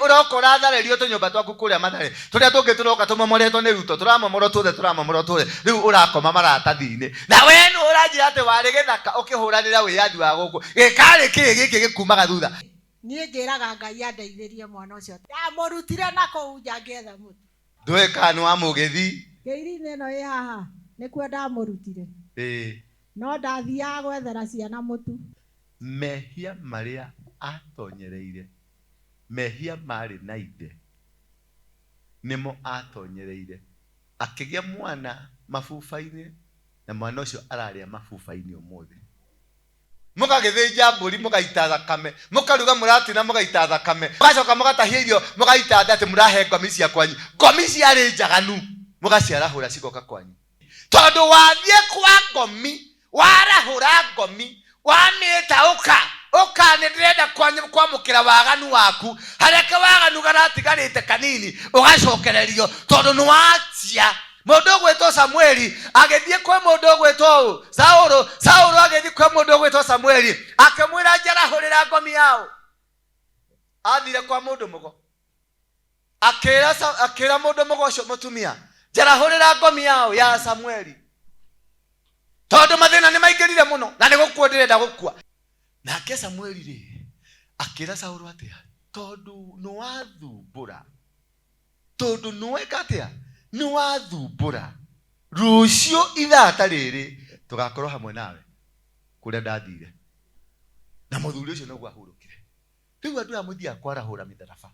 urokora tharerio tunyumba twaku kuria mathare turia tungi turoka tumomoretwo ni ruto turamomoro tuothe riu urakoma maratathi-ini na we no uranjira ati wari githaka ukihuranira wiyathi wa guku gikari ki giki gikumaga thutha. Nie ngiraga Ngai andeithirie mwana ucio ndamurutire na kuu nja ngetha mutu ndwe kanu wa mugithi ngeiri-ini ino i haha nikuo ndamurutire no ndathiaga gwethera ciana mutu. Mehia maria atonyereire, mehia mari na ithe nimo atonyereire akigia mwana mabuba-ini na mwana ucio araria mabuba-ini umuthi. Mukagithinja mburi mugaita thakame, mukaruga muratina mugaita thakame, mugacoka mugatahia irio mugaita ati murahe ngomi cia kwanyu, ngomi ciari njaganu mugaciarahura cigoka kwanyu tondu wathie kwa ngomi warahura ngomi wamita uka ni ndirenda kwamukira waganu waku hareke waganu garatigarite kanini ugacokererio tondu ni wacia. Mundu gwetwo Samueli agithie kwa mundu gwetwo Saulu agithie kwa mundu gwetwo Samueli akimwira njarahurira ngomi yao. Athire kwa mundu mugo akira mundu mugo ucio mutumia njarahurira ngomi yao ya Samueli tondu mathina ni maingirire muno na ni gukua ndirenda gukua. Nake Samueli ri akira Saulu atia tondu no wathumbura tondu noeka atia ni wathumbura rucio ithata riri tugakorwo hamwe nawe kuria ndathire na muthuri ucio no gwahurukire. Riu andu aya muthia kwarahura mitharaba,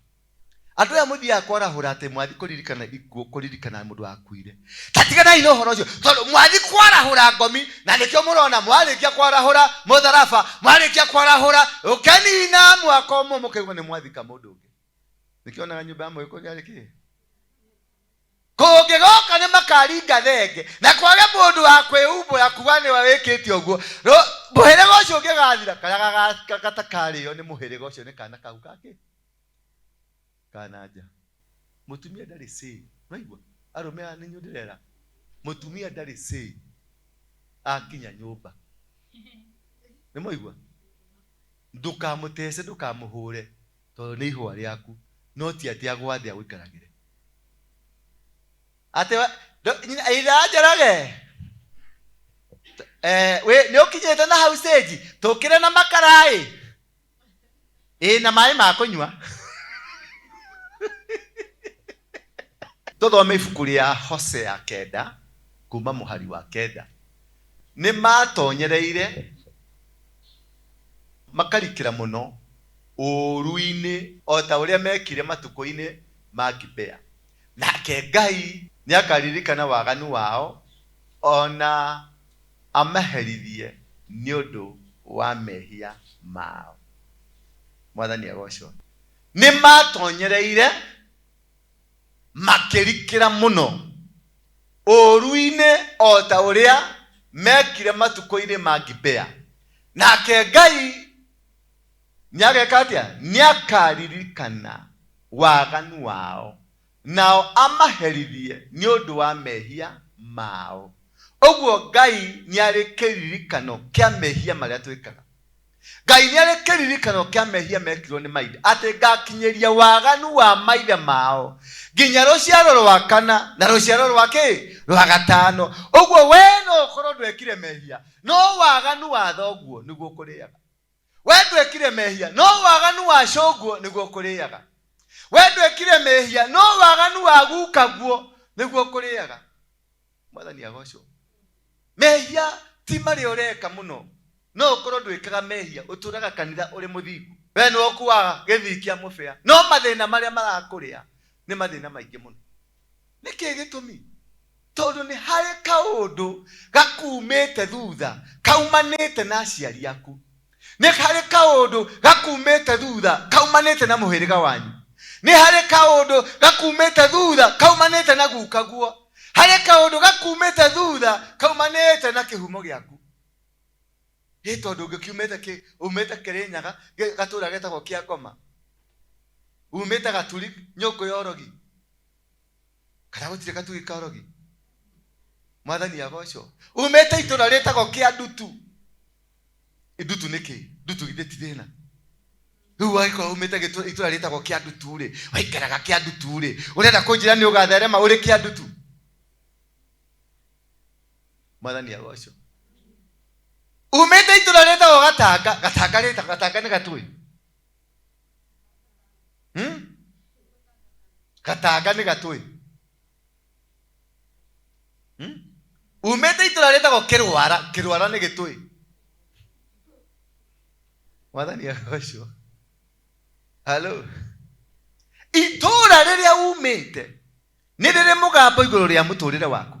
andu aya muthia kwarahura ati mwathi kuririkana ikuo kuririkana mundu akuire. Tatigana ino horo ucio tondu mwathi kwarahura ngomi na nikio murona mwarikia kwarahura mutharaba mwarikia kwarahura ukenina mwaka umwe mukigwa ni mwathika mundu ungi nikionaga nyumba yamwe iko nyariki kungigoka ni makaringa thenge na kwage mundu wa kwiumbura kuga ni wawikite uguo muhiriga ucio ungigathira karia gatakariyo ni muhiriga ucio ni kana kau kake kana nja. Mutumia ndari sei naigua arume ani nyundirera mutumia ndari sei akinya nyumba ni muigua ndukamutece ndukamuhure tondu ni ihwa riaku no ti ati agwathi agwikaragire ate ira jarage we ni ukinyete na hau stage tukire na makarai na mai ma kunywa. Tuthome ibuku ria Hosea 9 kuma muhari wa 9. Ni matonyereire makarikira muno uruini ota uria mekire matuko-ini ma Gibea. Nake Ngai ni akaririkana waganu wao ona amaherithie ni undu wa mehia mao. Mwathani agocwo. Ni matonyereire makirikira muno uruini ota uria mekire matuko-ini ma Gibea. Nake Ngai nyageka atia ni akaririkana waganu wao nao amaherithie ni undu wa mehia mao. Uguo Ngai ni ari kiririkano kia mehia maria twikaga. Ngai ni ari kiririkano kia mehia mekirwo ni maithe ati ngakinyeria waganu wa maithe mao nginya ruciaro rwa 4 na ruciaro rwa ki rwa 5. Uguo we no korwo ndwekire mehia no waganu wa thoguo niguo kuriaga. We ndwekire mehia no waganu wa coguo niguo kuriaga. We ndwekire mehia no waganu wa gukaguo niguo kuriaga. Mwathani agocwo. Mehia ti mari ureka muno no korwo ndwikaga mehia uturaga kanitha uri muthingu we no kuaga githikia mubea no mathina maria marakuria ni mathina maingi muno. Niki gitumi tondu ni hari kaundu gakumite thutha kaumanite na aciari aku. Ni hari kaundu gakumite thutha kaumanite na muhiriga wanyu. Ni hari kaundu gakumite thutha kaumanite na gukaguo. Hari kaundu gakumite thutha kaumanite na kihumo giaku. Tondu ngikiumite umite Kirinyaga gatura getagwo kia Ngoma umite Gaturi nyongo ya Orogi kana gutire Gaturi ka Orogi. Mwathani agocwo. Umite itura retagwo kia Ndutu. Ndutu niki Ndutu githeti thina Waiko umete itura ritagwo Kiandutu ri, waikaraga Kiandutu ri, urenda kunjira ni ugatherema uri Kiandutu. Mwathani agoco. Umete itura ritagwo Gatanga ni Gatui. Gatanga ni Gatui. Umete itura ritagwo Kirwara ni Gitui. Mwathani agoco. Hello. Itura riria umite ni riri mugambo iguru ria muturire waku.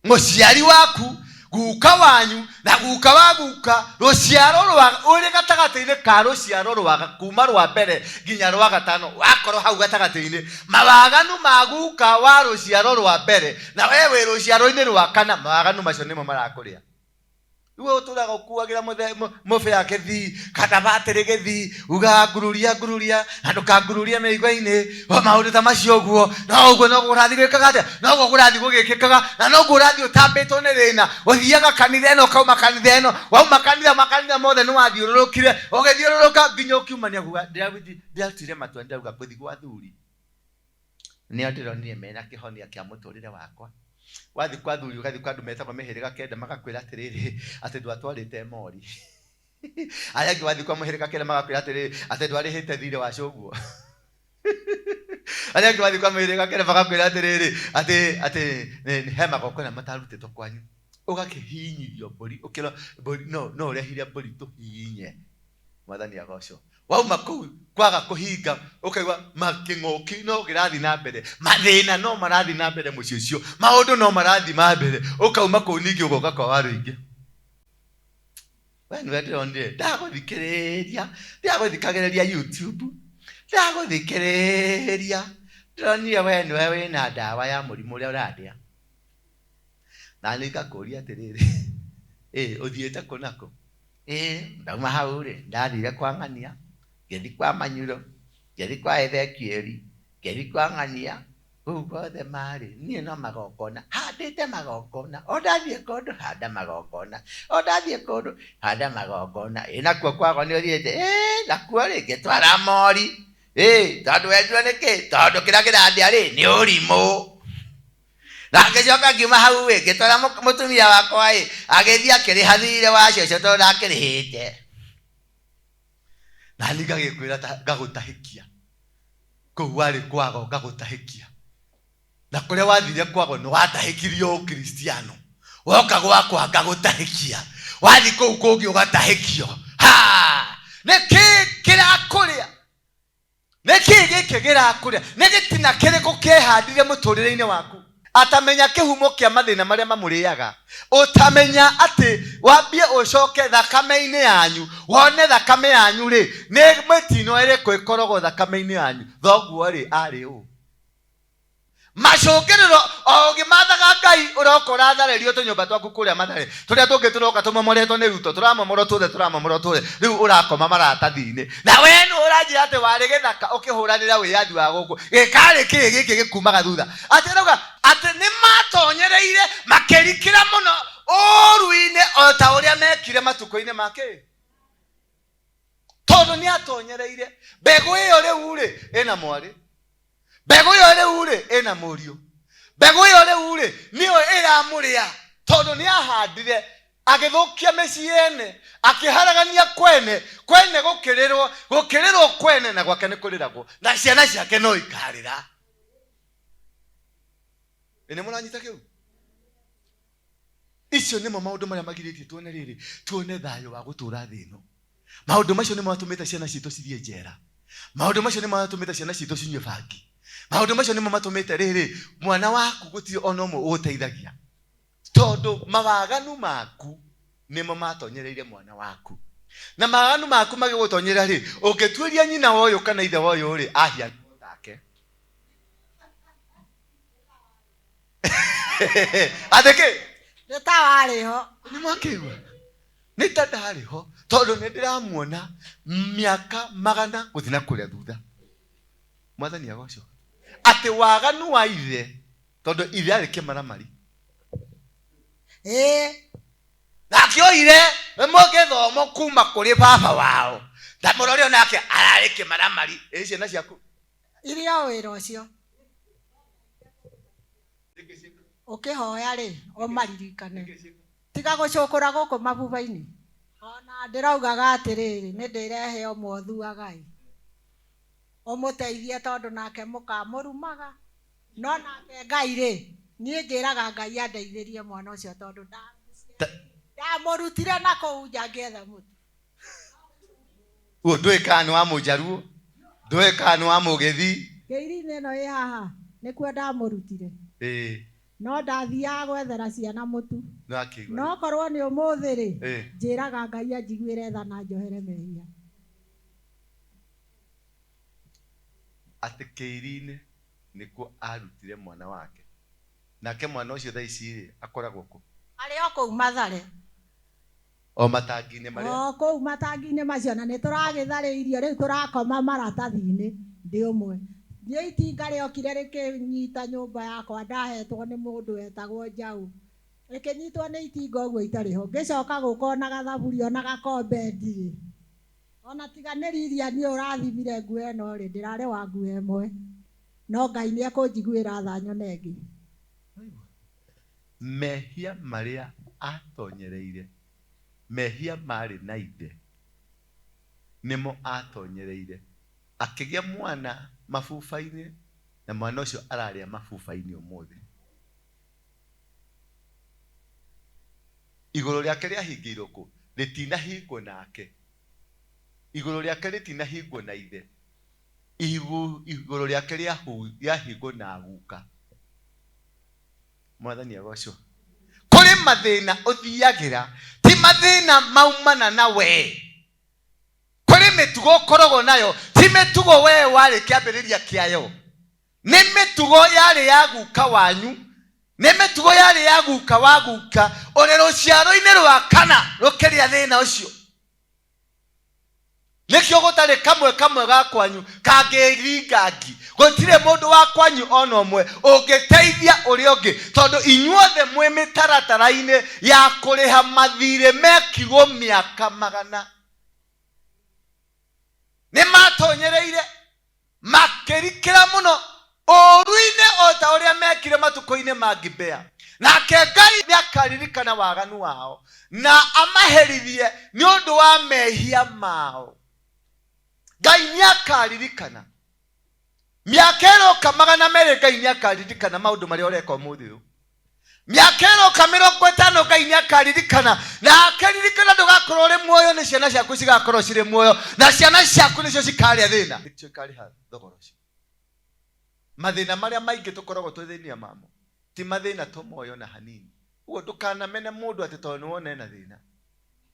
Muciari waku, guka wanyu na guka wa guka, ruciaro rwa uri gatagati-ini ka ruciaro rwaga kuma rwa mbere nginya rwa gatano, wakorwo hau gatagati-ini mawaganu ma guka wa ruciaro rwa mbere na wewe ruciaro-ini rwa kana, mawaganu macio nimo marakuria. Iwe uturaga ukuagira mufe yake thi kana batiri githi ugagururia andu kagururia meigwa-ini wa maundu ta macio guo no uguo no gurathi gwikaga atia no uguo gurathi gugikikaga na no gurathi utambitwo ni thina uthiaga kanitha ino kauma kanitha ino wauma makanitha mothe ni wathiururukire ugithiururuka nginya ukiumania kuga ndiratire matua ndauga kuthi gwa thuri ni ndironire mena kihonia kia muturire wakwa. Wathi kwa thuri ugathi kwa andu metagwo mihiriga kenda magakwira atiriri ati ndwatwarite mori. Aya ngi wathi kwa muhiriga kenda magakwira atiriri ati ndwarihite thire wa coguo. Aya ngi wathi kwa muhiriga kenda magakwira atiriri ati he magokona matarutitwo kwanyu. Ugakihinyirio mburi ukira mburi no urehire mburi tuhinye. Mwathani agoco. Wauma kuu kwaga kuhinga ukaigwa making'oki no girathi na mbere, mathina no marathi na mbere mucio cio, maundu no marathi ma mbere, ukauma kuu ningi ugoka kwa waru ingi. We niwe ndironire ndaguthikiriria ndaguthikagiriria YouTube ndaguthikiriria ndironire we niwe wina ndawa ya murimu uria uradia na nikakuria atiriri uthiite ku nako ndauma hau ri ndathire kwa Ng'ania ngithi kwa Manyuro ngithi kwa Ezekieli ngithi kwa Ng'ania kuu guothe mari nie no magokona handite magokona ondathie kundu handa magokona ondathie kundu handa magokona nakuo kwago ni uthiite nakuo ringi twara mori tondu wenjwo niki tondu kiria kirathia ri ni urimu na ngicoka ngiuma hau ngitwara mutumia wakwa agithia akiriha thire wacio cio tondu ndakirihite na ngagikwira ngagutahikia kuu wari kwago ngagutahikia na kuria wathire kwago ni watahikirio ukristiano woka gwakwa ngagutahikia wathi kuu kungi ugatahikio niki kirakuria niki giki girakuria ni gitina kiriku kehandire muturire-ini waku atamenya kihumo kia mathina maria mamuriaga utamenya ati wambie ucoke thakame-ini yanyu wone thakame yanyu ri ni mitino iriku ikoragwo thakame-ini yanyu thoguo ri ari u macungiriro ogimathaga Ngai uroka uratharerio tunyumba twaku kuria mathare turia tungi turoka tumomoretwo ni ruto turamomorwo tuothe riu urakoma maratathi-ini na we ni uranjira ati wari githaka ukihuranira wiyathi wa guku gikari kii giki gikumaga thutha ati rauga ati ni matonyereire makirikira muno uru-ini o ta uria mekire matuko-ini make tondu ni atonyereire mbegu iyo riu ri ina mwari mbegu iyo riu ri ina murio mbegu iyo riu ri niyo iramuria tondu ni ahandire agithukia micii ene akiharagania kwene gukirirwo kwene na gwake ni kuriragwo na ciana ciake no ikarira. Ene muranyita kiu icio nimo maundu maria magiritie tuone riri tuone thayo wa gutura thi ino. Maundu macio ni matumite ciana citu cithie njera, maundu macio ni matumite ciana citu cinyue bangi, maundu macio ni matumite riri mwana waku gutiri ono mo uteithagia tondu mawaganu maku nimo matonyereire mwana waku na mawaganu maku magigutonyera ri ungituiria nyina woyo kana ithe woyo ri ahia take ateke nditawariho ni makigwa nitandariho tondu nindiramuona miaka magana guthina kuria thutha. Mwathani agoco ati waganu wa ithe tondu ithe ari kimaramari nakioire mugithomo kuma kuri baba wao ndamũrore onake ararĩke maramari ciana ciaku iria wĩra ũcio ũkĩhoya rĩ ũmaririkane tiga gũcũkũra gũkũ mabuba-inĩ. Ona ndĩraugaga atĩrĩrĩ nĩ ndĩrehe ũmũthuagai ũmũteithie tondũ nake mũkamũrumaga, no nake Ngai rĩ niĩ ngĩraga Ngai andeithĩrie mwana ũcio tondũ ndamũrutire na kũu nja ngĩetha mũtu. Ndũĩ kana nĩ wa Mũjaruo, ndũĩ kana nĩ wa Mũgĩthii. Kĩiri-inĩ ĩno ĩ haha nĩkuo ndamũrutire, no ndathiaga gwethera ciana mũtu. No korwo nĩ ũmũthĩ rĩ njĩraga Ngai anjiguĩre tha na njohere mehia. Atĩ kĩiri-inĩ nĩkuo arutire mwana wake, nake mwana ũcio thaa ici rĩ akoragwo kũ? Arĩ o kũu Mathare, o matangi-inĩ marĩa o kũu matangi-inĩ macio, na nĩ tũragĩtharĩirio rĩu tũrakoma maratathi-inĩ ndĩ ũmwe. Niĩ itinga rĩokire rĩkĩnyita nyũmba yakwa ndahetwo nĩ mũndũ wetagwo Njaũ, rĩkĩnyitwo nĩ itinga ũguo itarĩ ho, ngĩcoka gũka na gathaburi ona gakombe ndirĩ, ona tiga nĩ riria niĩ ũrathimire nguo ĩno rĩ ndĩrarĩ wa nguo ĩmwe, no Ngai nĩ ekũnjiguĩra tha nyone ĩngĩ. Mehia marĩa atonyereire, mehia marĩ na ithe nĩmo atonyereire, akĩgĩa mwana mabuba-inĩ, na mwana ũcio ararĩa mabuba-inĩ ũmũthĩ. Igũrũ rĩake rĩahingĩirwo kũ? Rĩtinahingwo nake. Igũrũ rĩake rĩtinahingwo na ithe. Igũrũ rĩake rĩahingwo na guka. Mwathani agocwo. Kũrĩ mathĩna ũthiagĩra, ti mathĩna maumana na we. Kũrĩ mĩtugo ũkoragwo nayo, ti mĩtugo we warĩ kĩambĩrĩria kĩayo. Nĩ mĩtugo yarĩ ya guka wanyu, nĩ mĩtugo yarĩ ya guka wa guka, ũrĩ rũciaro-inĩ rwa kana rũkĩrĩa thĩna ũcio. Nĩkĩo gũtarĩ kamwe ga kwanyu kangĩringangi. Gũtirĩ mũndũ wa kwanyu ona ũmwe ũngĩteithia ũrĩa ũngĩ, tondũ inyuothe mwĩ mĩtaratara-inĩ ya kũrĩha mathirĩ mekirwo mĩaka magana. Nĩ matonyereire makĩrikĩra mũno ũru-inĩ o ta ũrĩa mekire matukũ-inĩ ma Gibea. Nake Ngai nĩ akaririkana waganu wao na amaherithie nĩ ũndũ wa mehia mao. Ngai nĩ akaririkana mĩaka ĩroka magana merĩ, Ngai nĩ akaririkana maũndũ marĩa ũreka ũmũthĩ ũyũ. Mĩaka ĩroka 50 Ngai nĩ akaririkana, na akaririkana ndũgakorwo ũrĩ muoyo, nĩ ciana ciaku cigakorwo cirĩ muoyo, na ciana ciaku nĩcio cikarĩa thĩna. Nĩcio ikarĩha thogora ũcio. Mathĩna marĩa maingĩ tũkoragwo twĩthĩnia mamo ti mathĩna tũmoyo na hanini. Ũguo ndũkanamene mũndũ atĩ tondũ nĩwona ena thĩna.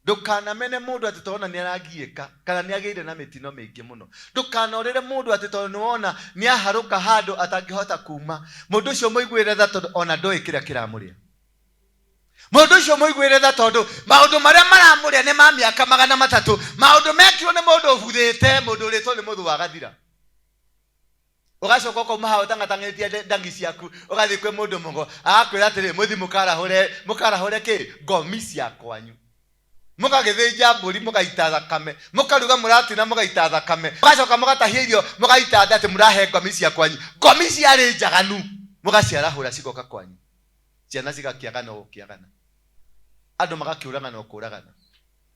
Ndũkanamene mũndũ atĩ tondũ nĩ aragiĩka kana nĩ agĩire na mĩtino mĩingĩ mũno. Ndũkanorĩre mũndũ atĩ tondũ nĩwona nĩ aharũka handũ atangĩhota kuma. Mũndũ ũcio mũiguĩre tha tondũ ona ndoĩ kĩrĩa kĩramũrĩa. Mũndũ ũcio mũiguĩre tha tondũ maũndũ marĩa maramũrĩa nĩ ma mĩaka 300. Maũndũ mekirwo nĩ mũndũ ũbuthĩte, mũndũ ũrĩtwo nĩ mũthũ wa gathira. Ũgacoka ũkauma hau ũtangatangĩtie ndangi ciaku, ũgathiĩ kwĩ mũndũ mũgo agakwĩra atĩrĩ mũthi mũkarahũre kĩ? Ngomi cia kwanyu. Mũgagĩthĩnja mbũri mũgaita thakame, mũkaruga mũratina mũgaita thakame, mũgacoka mũgatahia irio mũgaita thĩ atĩ mũrahe ngomi cia kwanyu. Ngomi ciarĩ njaganu mũgaciarahũra cigoka kwanyu. Ciana cigakĩagana o gũkĩagana, andũ magakĩũragana o kũũragana,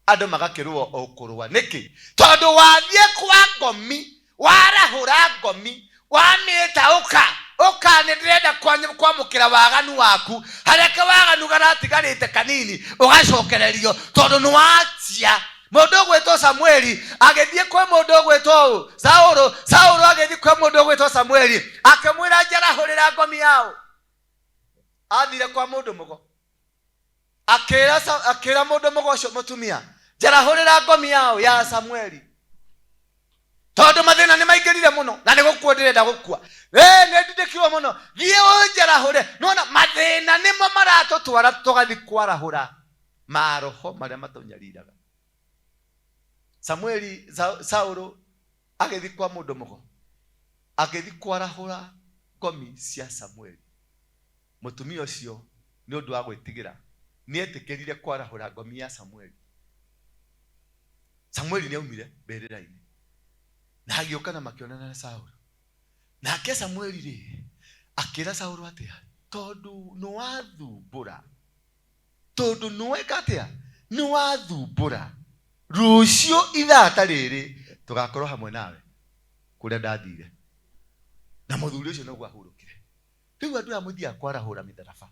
andũ magakĩrũa o kũrũa. Nĩkĩ? Tondũ wathiĩ kwa ngomi, warahũra ngomi, wamĩĩta ũka nĩ ndĩrenda kwamũkĩra waganu waku, hareke waganu garatigarĩte kanini ũgacokererio tondũ nĩ wacia. Mũndũ ũgwĩtwo Samueli agĩthiĩ kwĩ mũndũ ũgwĩtwo Saũlũ agĩthiĩ kwĩ mũndũ ũgwĩtwo Samueli akĩmwĩra njarahũrĩra ngomi yao. Athire kwa mũndũ mũgo akĩra mũndũ mũgo ũcio mũtumia njarahũrĩra ngomi yao ya Samueli, tondũ mathĩna nĩ maingĩrire mũno na nĩ gũkua ndĩrenda gũkua. Nĩ ndindĩkirwo mũno, thiĩ ũnjarahũre. Nona mathĩna nĩmo maratũtwara tũgathiĩ kwarahũra maroho marĩa matũnyariraga. Saũlũ agĩthiĩ kwa mũndũ mũgo agĩthiĩ kwarahũra ngomi cia Samueli. Mũtumia ũcio nĩ ũndũ wa gwĩtigĩra nĩ etĩkĩrire kwarahũra ngomi ya Samueli. Samueli ni aumire berera-ini na agĩũka na makĩonana na Saũlũ. Nake Samueli rĩ akĩra Saũlũ atĩa, tondũ nĩweka atĩa, nĩwathumbũra, rũciũ ithaa ta rĩrĩ tũgakorwo hamwe nawe kũrĩa ndathire. Na mũthuri ũcio noguo ahurũkire. Rĩu andũ aya mũthiaga kwarahũra mĩtharaba,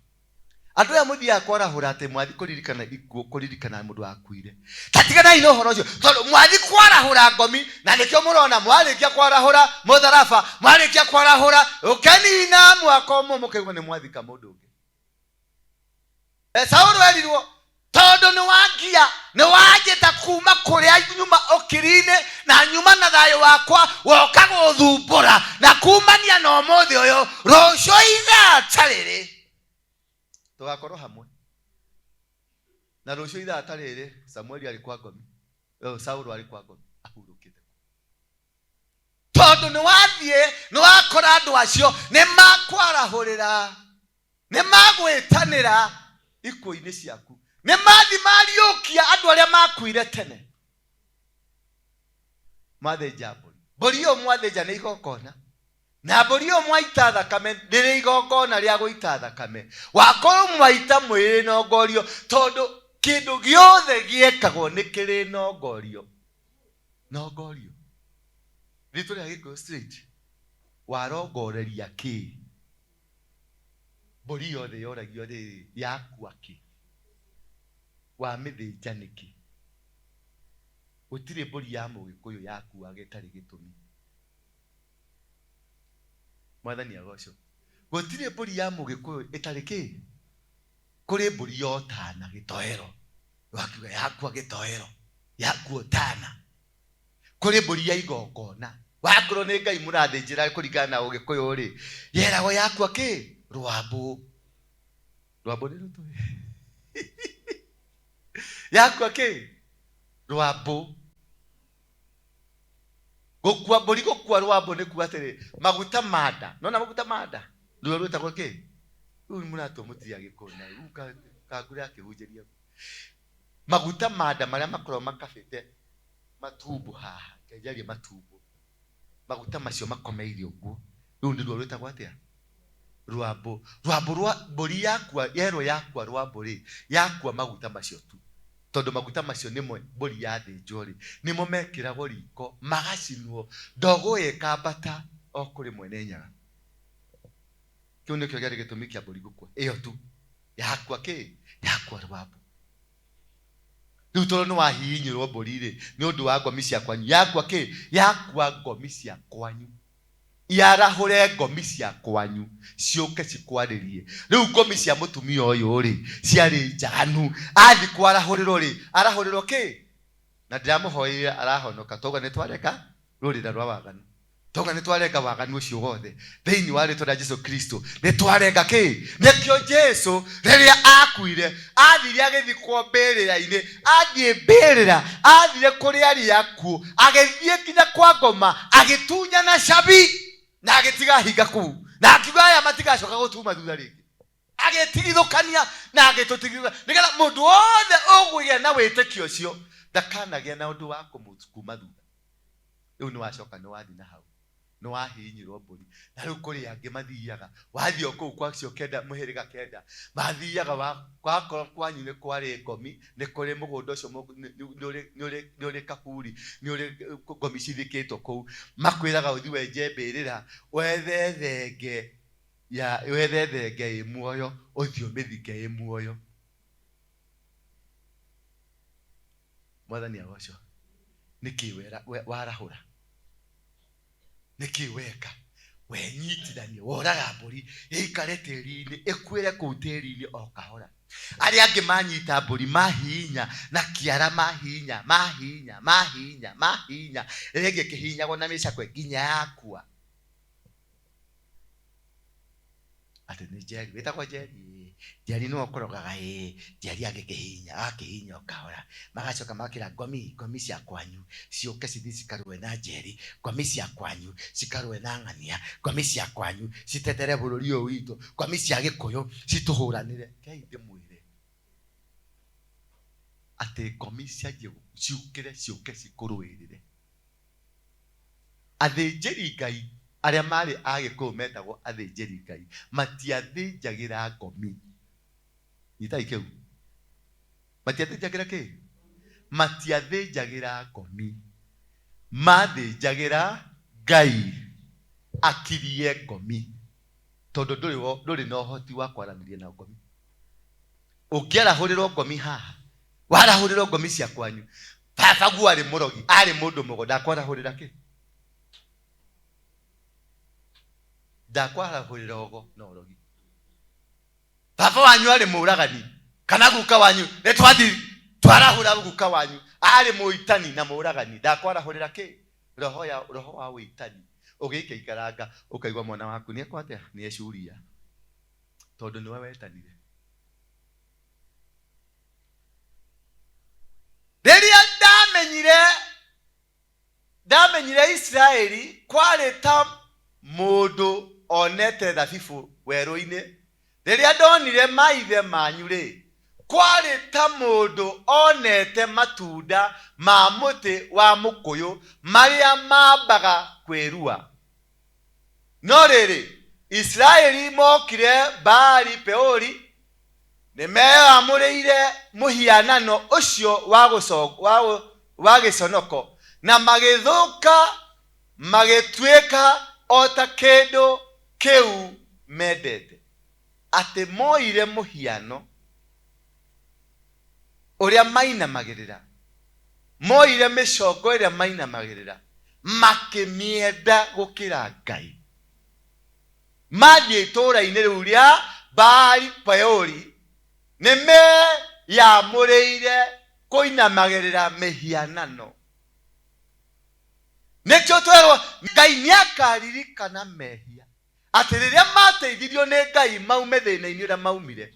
andũ aya mũthiaga kwarahũra atĩ mwathi kũririkana ikuũ, kũririkana mũndũ wakuire. Tatiganai na ũhoro ũcio, tondũ mwathi kwarahũra ngomi, na nĩkĩo mũrona mwarĩkia kwarahũra mũtharaba, mwarĩkia kwarahũra ũkenina mwaka ũmwe mũkaigua nĩ mwathika mũndũ ũngĩ. Saũlũ erirwo tondũ nĩwangia, nĩwanjĩta kuma kũrĩa nyuma ũkiri-inĩ na nyuma na thayũ wakwa woka gũthumbũra na kumania na ũmũthĩ ũyũ rũciũ ithaa ta rĩrĩ tũgakorwo hamwe. Na rũciũ ithaa ta rĩrĩ Samueli alikuwa ngomi, Saũlũ alikuwa ngomi, ahurũkĩte. Tondũ nĩwathiĩ nĩwakora andũ acio nĩmakwarahũrĩra, nĩmagwĩtanĩra ikuũ-inĩ ciaku, nĩmathi mariũkia andũ arĩa makuire tene. Mathĩnja mbũri, mbũri ĩyo mwathĩnja nĩ igongona, na mbũri ĩyo mwaita thakame rĩrĩ igongona rĩa gũita thakame. Wakorwo mwaita mwĩrĩ nongorio, tondũ kĩndũ gĩothe gĩekagwo nĩ kĩrĩ nongorio. Nongorio rĩtũ rĩa Gĩkũyũ straight, warongoreria kĩ? Mbũri yothe yoragio rĩrĩ yakua kĩ? Wamĩthĩnja nĩkĩ? Gũtirĩ mbũri ya Mũgĩkũyũ yakuaga ĩtarĩ gĩtũmi. Mwathani agocwo. Gũtirĩ mbũri ya Mũgĩkũyũ ĩtarĩ kĩ? Kũrĩ mbũri yotana gĩtoero, wakiuga yakua gĩtoero, yakua tana. Kũrĩ mbũri ya igongona, wakorwo nĩ Ngai mũrathĩnjĩra kũringana na Ũgĩkũyũ rĩ, yeragwo yakua kĩ? Rwambũ. Rwambũ nĩ rũtũĩ. Yakua kĩ? Rwambũ. Gũkua mbũri, gũkua rwambũ nĩ kuga atĩrĩ maguta manda. Nona maguta manda nĩruo rwĩtagwo kĩ? Rĩu mũratwo mũtiria Gĩkũyũ na rĩu kangũrĩa akĩhunjĩria. Maguta manda marĩa makoragwo makabĩte matumbo haha, kenjaria matumbo, maguta macio makomeire ũguo, rĩu nĩruo rwĩtagwo atĩa? Rwambũ. Rwambũ rwa mbũri yakua, yerwo yakua rwambũ rĩ, yakua maguta macio tu. Tondũ maguta macio nĩmo mbũri yathĩnjwo rĩ, nĩmo mekĩragwo riko magacinwo, ndogo ĩkambata o kũrĩ mwene nyaga. Kĩu nĩkĩo gĩarĩ gĩtũmi kĩa mbũri gũkua ĩyo tu. Yakua kĩ? Yakua rwambũ. Rĩu tondũ nĩwahihinyĩrwo mbũri rĩ, nĩ ũndũ wa ngomi cia kwanyu, yakua kĩ? Yakua ngomi cia kwanyu. Yarahũre ngomi cia kwanyu ciũke cikwarĩrie. Rĩu ngomi cia mũtumia ũyũ rĩ ciarĩ njaganu, athi kwarahũrĩrwo rĩ, arahũrĩrwo kĩ? Na ndĩramũhoire arahonoka. Toga nĩtwareka rũrĩra rwa waganu, toga nĩtwarenga waganu ũcio wothe thĩinĩ wa rĩtwa rĩa Jesũ Kristo. Nĩtwarenga kĩ? Nĩkĩo Jesũ rĩrĩa akuire athire agĩthikwo mbĩrĩra-inĩ, athiĩ mbĩrĩra, athire kũrĩa arĩ akuũ, agĩthiĩ nginya kwa ngoma, agĩtunya na cabi na agĩtiga hinga kũu, na akiuga aya matigacoka gũtuma thutha rĩngĩ, agĩtigithũkania na agĩtũtigithũka, nĩgetha mũndũ wothe ũgũgĩa na wĩtĩkio ũcio ndakanagĩa na ũndũ wa kũmũkuma thutha. Rĩu nĩwacoka nĩwathi na hau, nĩwahihinyĩrwo mbũri. Na rĩu kũrĩ angĩ mathiaga, wathiĩ o kũu kwacio kenda, mũhĩrĩga kenda, mathiaga wakorwo kwanyu nĩ kwarĩ ngomi, nĩ kũrĩ mũgũnda ũcio nĩ ũrĩ kaburi, nĩ ũrĩ ngomi cithikĩtwo kũu, makwĩraga ũthiĩ wenje mbĩrĩra, wethe thenge ĩ muoyo, ũthiĩ ũmĩthike ĩ muoyo. Mwathani agocwo. Nĩkĩ warahũra? Nĩkĩ weka? Wenyitithanie, woraga mbũri ĩikare tĩri-inĩ, ĩkuĩre kũu tĩri-inĩ o kahora. Arĩa angĩ manyita mbũri mahihinya na kĩara, mahihinya rĩrĩa ĩngĩ kĩhihinyagwo na mĩcakwe nginya yakua. Atĩ nĩ njeri, wĩtagwo njeri. Njeri nĩwe ũkorogaga, njeri agĩkĩhihinya o kahora, magacoka magakĩra ngomi cia kwanyu ciũke cithi cikarũe na njeri, ngomi cia kwanyu cikarũe na ng'ania, ngomi cia kwanyu citetere bũrũri ũyũ witũ, ngomi cia Gĩkũyũ citũhũranĩre. Kei ndĩmwĩre, ati ngomi ciukire ciuke cikurwirire. Athĩnjĩri Ngai arĩa marĩ Agĩkũyũ metagwo athĩnjĩri Ngai matiathĩnjagĩra ngomi. Itai kĩu matiathĩnjagĩra kĩ? Matiathĩnjagĩra ngomi, mathĩnjagĩra Ngai akirie ngomi, tondũ ndũrĩ na ũhoti wa kwaranĩria na ngomi. Ũngĩarahũrĩrwo ngomi haha, warahũrĩrwo ngomi cia kwanyu, baba guo arĩ mũrogi, arĩ mũndũ mũgo, ndakwarahũrĩra kĩ? Ndakwarahũrĩra ogo na ũrogi. Baba wanyu arĩ mũragani, kana guka wanyu nĩtwathi twarahũra guka wanyu arĩ mũitani na mũragani, ndakwarahũrĩra kĩ? Roho wa ũitani. Ũgĩikaikaranga ũkaigua mwana waku nĩekwate nĩecuria, tondũ nĩwe wetanire. Rĩrĩa ndamenyire Israeli kwarĩ ta mũndũ onete thabibu werũ-inĩ, rĩrĩa ndonire maithe manyu rĩ, kwarĩ ta mũndũ onete matunda ma mũtĩ wa mũkũyũ marĩa mambaga kwĩrua. No rĩrĩ, Israeli mokire Baali Peori, nĩmeamũrĩire mũhianano ũcio wa gĩconoko, na magĩthũka magĩtuĩka o ta kĩndũ kĩu mendete. Atĩ moire mũhiano ũrĩa mainamagĩrĩra, moire mĩcongo ĩrĩa mainamagĩrĩra, makĩmienda gũkĩra Ngai. Mathiĩ itũũra-inĩ rĩu rĩa Baali Peori, nĩmeyamũrĩire kũinamagĩrĩra mĩhianano. Nĩkĩo twerwo Ngai nĩakaririkana mehia, atĩ rĩrĩa mateithirio nĩ Ngai maume thĩna-inĩ ũrĩa maumire,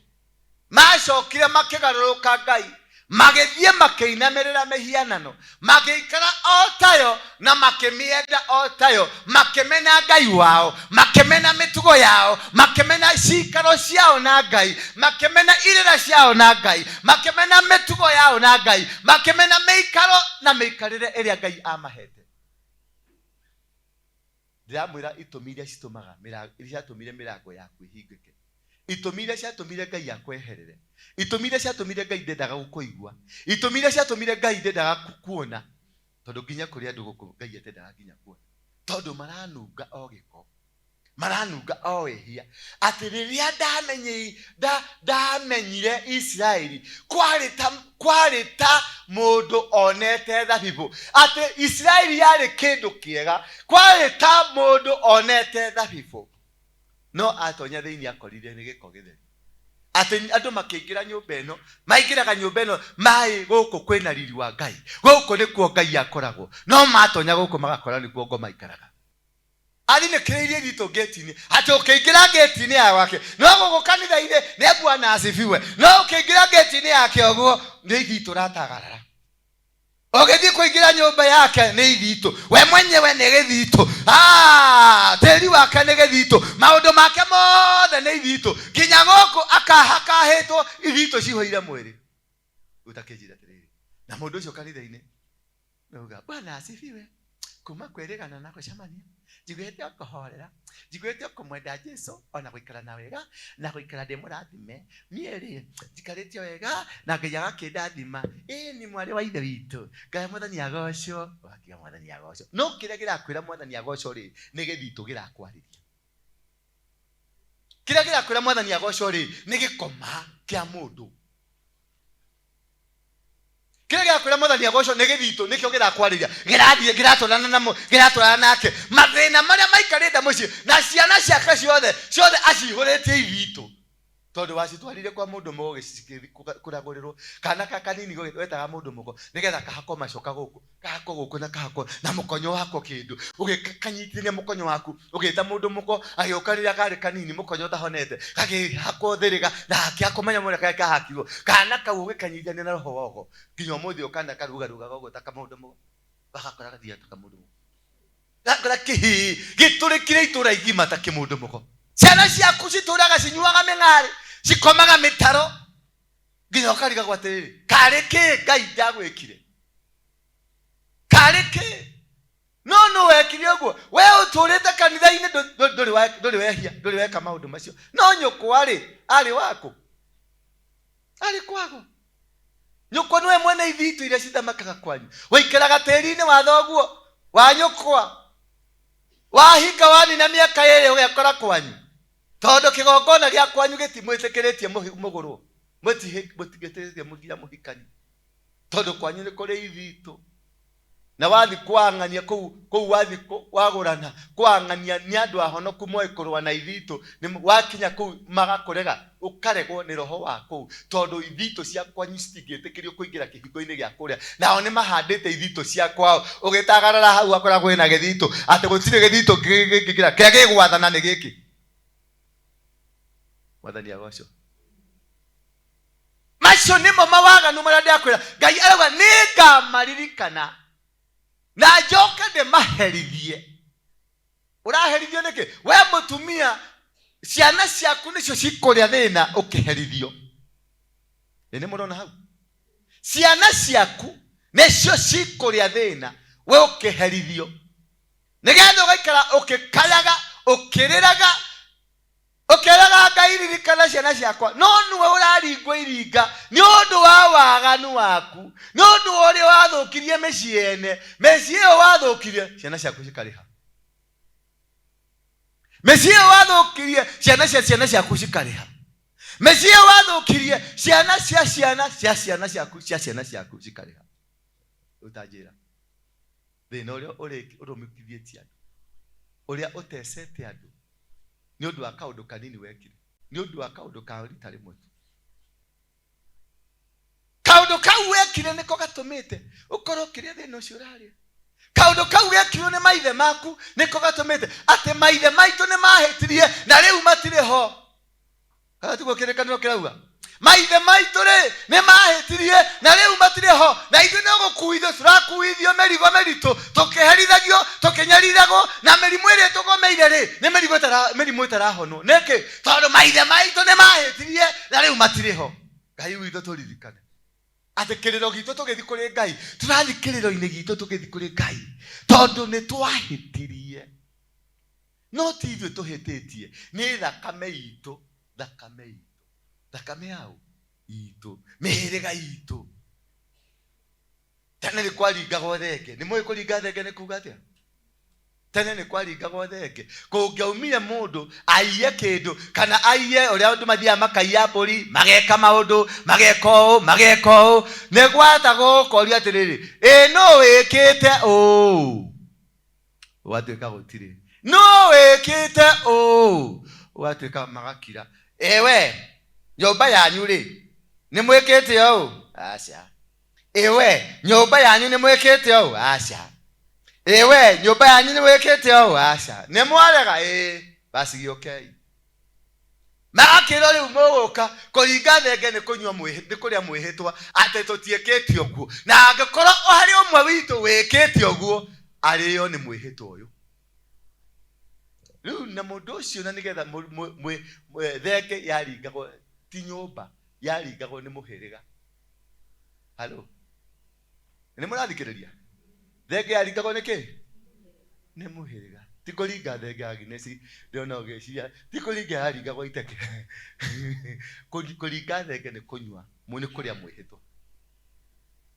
macokire makĩgarũrũka Ngai, magĩthiĩ makĩinamĩrĩra mĩhianano, magĩikara o tayo na makĩmienda o tayo, makĩmena Ngai wao, makĩmena mĩtugo yao, makĩmena cikaro ciao na Ngai, makĩmena irĩra ciao na Ngai, makĩmena mĩtugo yao na Ngai, makĩmena mĩikaro na mĩikarĩre ĩrĩa Ngai amahete. Ndĩramwĩra itũmi iria ciatũmire mĩrango yaku ĩhingĩke, itũmi iria ciatũmire Ngai akweherere, itũmi iria ciatũmire Ngai ndendaga gũkũigua, itũmi iria ciatũmire Ngai ndendaga kuona, tondũ nginya kũrĩ andũ gũkũ Ngai atendaga nginya kuona, tondũ maranunga o gĩko, maranunga o wehia. Atĩ rĩrĩa ndamenyire Israeli kwarĩ ta mũndũ onete thabibu, atĩ Israeli yarĩ kĩndũ kĩega, kwarĩ ta mũndũ onete thabibu, no atonya thĩinĩ akorire nĩ gĩko gĩtheri. Atĩ andũ makĩingĩra nyũmba ĩno, maingĩraga nyũmba ĩno maĩ gũkũ kwĩna riri wa Ngai, gũkũ nĩkuo Ngai akoragwo, no matonya gũkũ magakora nĩkuo ngoma ikaraga. Alinĩkĩrĩirie thito gate-inĩ, atĩ ũkĩingĩra gate-inĩ ya gwake no gũkũ kanitha-inĩ nĩ Bwana asifiwe, no ũkĩingĩra gate-inĩ yake ũguo nĩ ithitũ ratagarara. Ũgĩthiĩ kũingĩra nyũmba yake nĩ ithitũ, we mwenyewe nĩ gĩthitũ, tĩri wake nĩ gĩthitũ, maũndũ make mothe nĩ ithitũ, nginya gũkũ akahĩtwo ithitũ cihũire mwĩrĩ. Utakĩnjira atĩrĩrĩ, na mũndũ ũcio kanitha-inĩ nauga Bwana asifiwe, kuma kwĩrĩgana na gũcemania, njiguĩte ũkũhorera, njiguĩte ũkũmwenda Jesũ, ona gũikara na wega na gũikara ndĩ mũrathime, niĩ rĩ njikarĩte wega na Ngai agakĩndathima, nĩ mwarĩ wa ithe witũ, Ngai Mwathani agocwo, wakiga Mwathani agocwo. No kĩrĩa kĩrakwĩra Mwathani agocwo rĩ nĩ gĩthitũ gĩrakwarĩria. Kĩrĩa kĩrakwĩra Mwathani agocwo rĩ nĩ gĩkoma kĩa mũndũ. Kĩrĩa gĩakwĩra Mwathani agocwo nĩ gĩthitũ, nĩkĩo gĩrakwarĩria, gĩrathiĩ gĩratwarana nake, mathĩna marĩa maikarĩte mũciĩ na ciana ciake ciothe acihũrĩtie ithitũ, tondũ wacitwarire kwa mũndũ mũgo kũragũrĩrwo. Kana kanini wetaga mũndũ mũgo nĩgetha kahako macoka gũkũ, kahako gũkũ na kahako na mũkonyo wako kĩndũ, ũgĩkanyitithia mũkonyo waku, ũgĩta mũndũ mũgo agĩũka rĩrĩa karĩ kanini mũkonyo ũtahonete, gagĩhakwo thĩrĩga na gakĩhakwo manyamũ marĩa kahakirwo, kana kau ũgĩkanyitithania na roho wogo, nginya ũmũthĩ ũkanda karugarugaga ũguo ta kamũndũ mũgo, gagakora gathiĩ ta kamũndũ mũgo, gakora gĩtũrĩkire itũũra igima ta kĩmũndũ mũgo. Ciana ciaku citũraga cinyuaga mĩng'arĩ, cikomaga mĩtaro, nginya ukariga gwatiriri kareke Ngai ndagwikire kareke no wekire uguo we uturite kanitha-ini nduri wehia nduri weka maundu macio no nyukwa ari wako ari kwago nyukwa niwe mwene ithitu iria cithamakaga kwanyu waikaraga tiri-ini wa thoguo wa nyukwa wahinga wanina miaka iri ugekora kwanyu tondu kigongona gia kwanyu gitimwitikiritie mugurwo mutigitirie mugira muhikani tondu kwanyu ni kuri ithitu na wathi kwang'ania kou wathi wagurana kwang'ania ni andu ahonoku moe kurwa na ithitu ni wakinya kou magakurega ukaregwo ni roho wa kou tondu ithitu cia kwanyu citingitikirio kuingira kihingo-ini gia kuria nao ni mahandite ithitu cia kwao ugitagarara hau akoragwo ina githitu ati gutire githitu kigira kia gigwathana ni giki wathani agocwo macio nimo mawaganu maria ndiakwira Ngai arauga ningamaririkana na njoke ndimaherithie uraherithio niki we mutumia ciana ciaku nicio cikuria thina ukiherithio ni murona hau ciana ciaku nicio cikuria thina we ukiherithio nigetha ugaikara ukikayaga ukiriraga ukeraga Ngai ririkana ciana ciakwa no niwe uraringwo iringa ni undu wa waganu waku ni undu uria wathukirie micii ene micii iyo wathukirie ciana ciaku cikariha micii iyo wathukirie ciana ciaku cikariha micii iyo wathukirie ciana ciaku cikariha utanjira thina uria urumikithietie andu uria utecete andu ni undu wa kaundu kanini wekire ni undu wa kaundu ka rita rimwe kaundu kau wekire niko gatumite ukorwo kiria thina ucio uraria kaundu kau wekirwo ni maithe maku niko gatumite ati maithe maitu ni mahetirie na riu matire ho tiguo kirikaniro kirauga maithe maitu ni mahetirie na riu matire ho na ithu no gukuithio turakuithio merigo meritu tukiherithagio tukinyarithagwo na merimu iria tugomeire ni merimu itarahonwo niki tondu maithe maitu ni mahetirie na riu matire ho Ngai witũ turirikane ati kiriro gitu tugithi kuri Ngai turathi kiriro-ini gitu tugithi kuri Ngai tondu ni twahitirie no ti ithuĩ tuhititie ni thakame itu thakame yao itu mihiriga itu tene ni kwaringagwo thenge ni mwe kuringa thenge ni kuga atia tene ni kwaringagwo thenge kungiaumire mundu aiye kindu kana aiye uria andu mathia makaiya mburi mageka maundu mageka uu ni gwatagwo koria atiriri no wikite watuika gutiri no wikite watuika magakira ewe nyumba yanyu ni mwikite aca ewe nyumba yanyu ni mwikite aca ewe nyumba yanyu ni mwikite aca ni mwarega basi giokei magakira riu muguka kuringa thenge ni kunywa ni kuria mwihitwa ati tutiekete uguo na angikorwo hari umwe witu wikite uguo ariyo ni mwihitwa uyu riu na mundu ucio na nigetha thenge yaringagwo ti nyumba yaringagwo ni muhiriga halo ni murathikiriria thenge yaringagwo niki ni muhiriga ti kuringa thenge Agnesi ndiona ugeciria ti kuringa yaringagwo iteke kuringa thenge ni kunywa ni kuria mwihitwa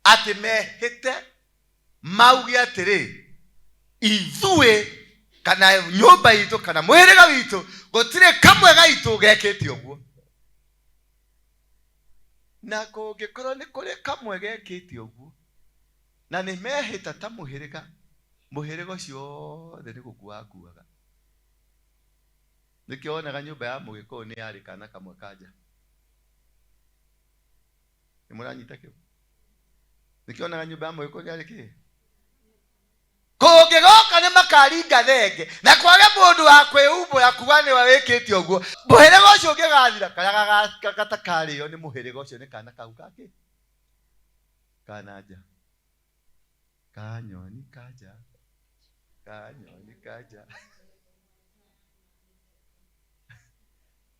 ati mehite mauge atiri ithuĩ kana nyumba itu kana mwiriga witu gutire kamwe gaitu gekete uguo na kungikorwo ni kuri kamwe gekete uguo na ni mehita ta muhiriga ucio ni gukuaga nikionaga nyumba ya Mugikuyu ni yari kana kamwe kanja ni muranyita kiu nikionaga nyumba ya Mugikuyu ni yari ki kungigoka ni makaringa thenge na kwage mundu wa kwiumbura kuga ni wawikite uguo muhiriga ucio ungigathira karia gatakariyo ni muhiriga ucio ni kana kau kake kananja kanyoni kaja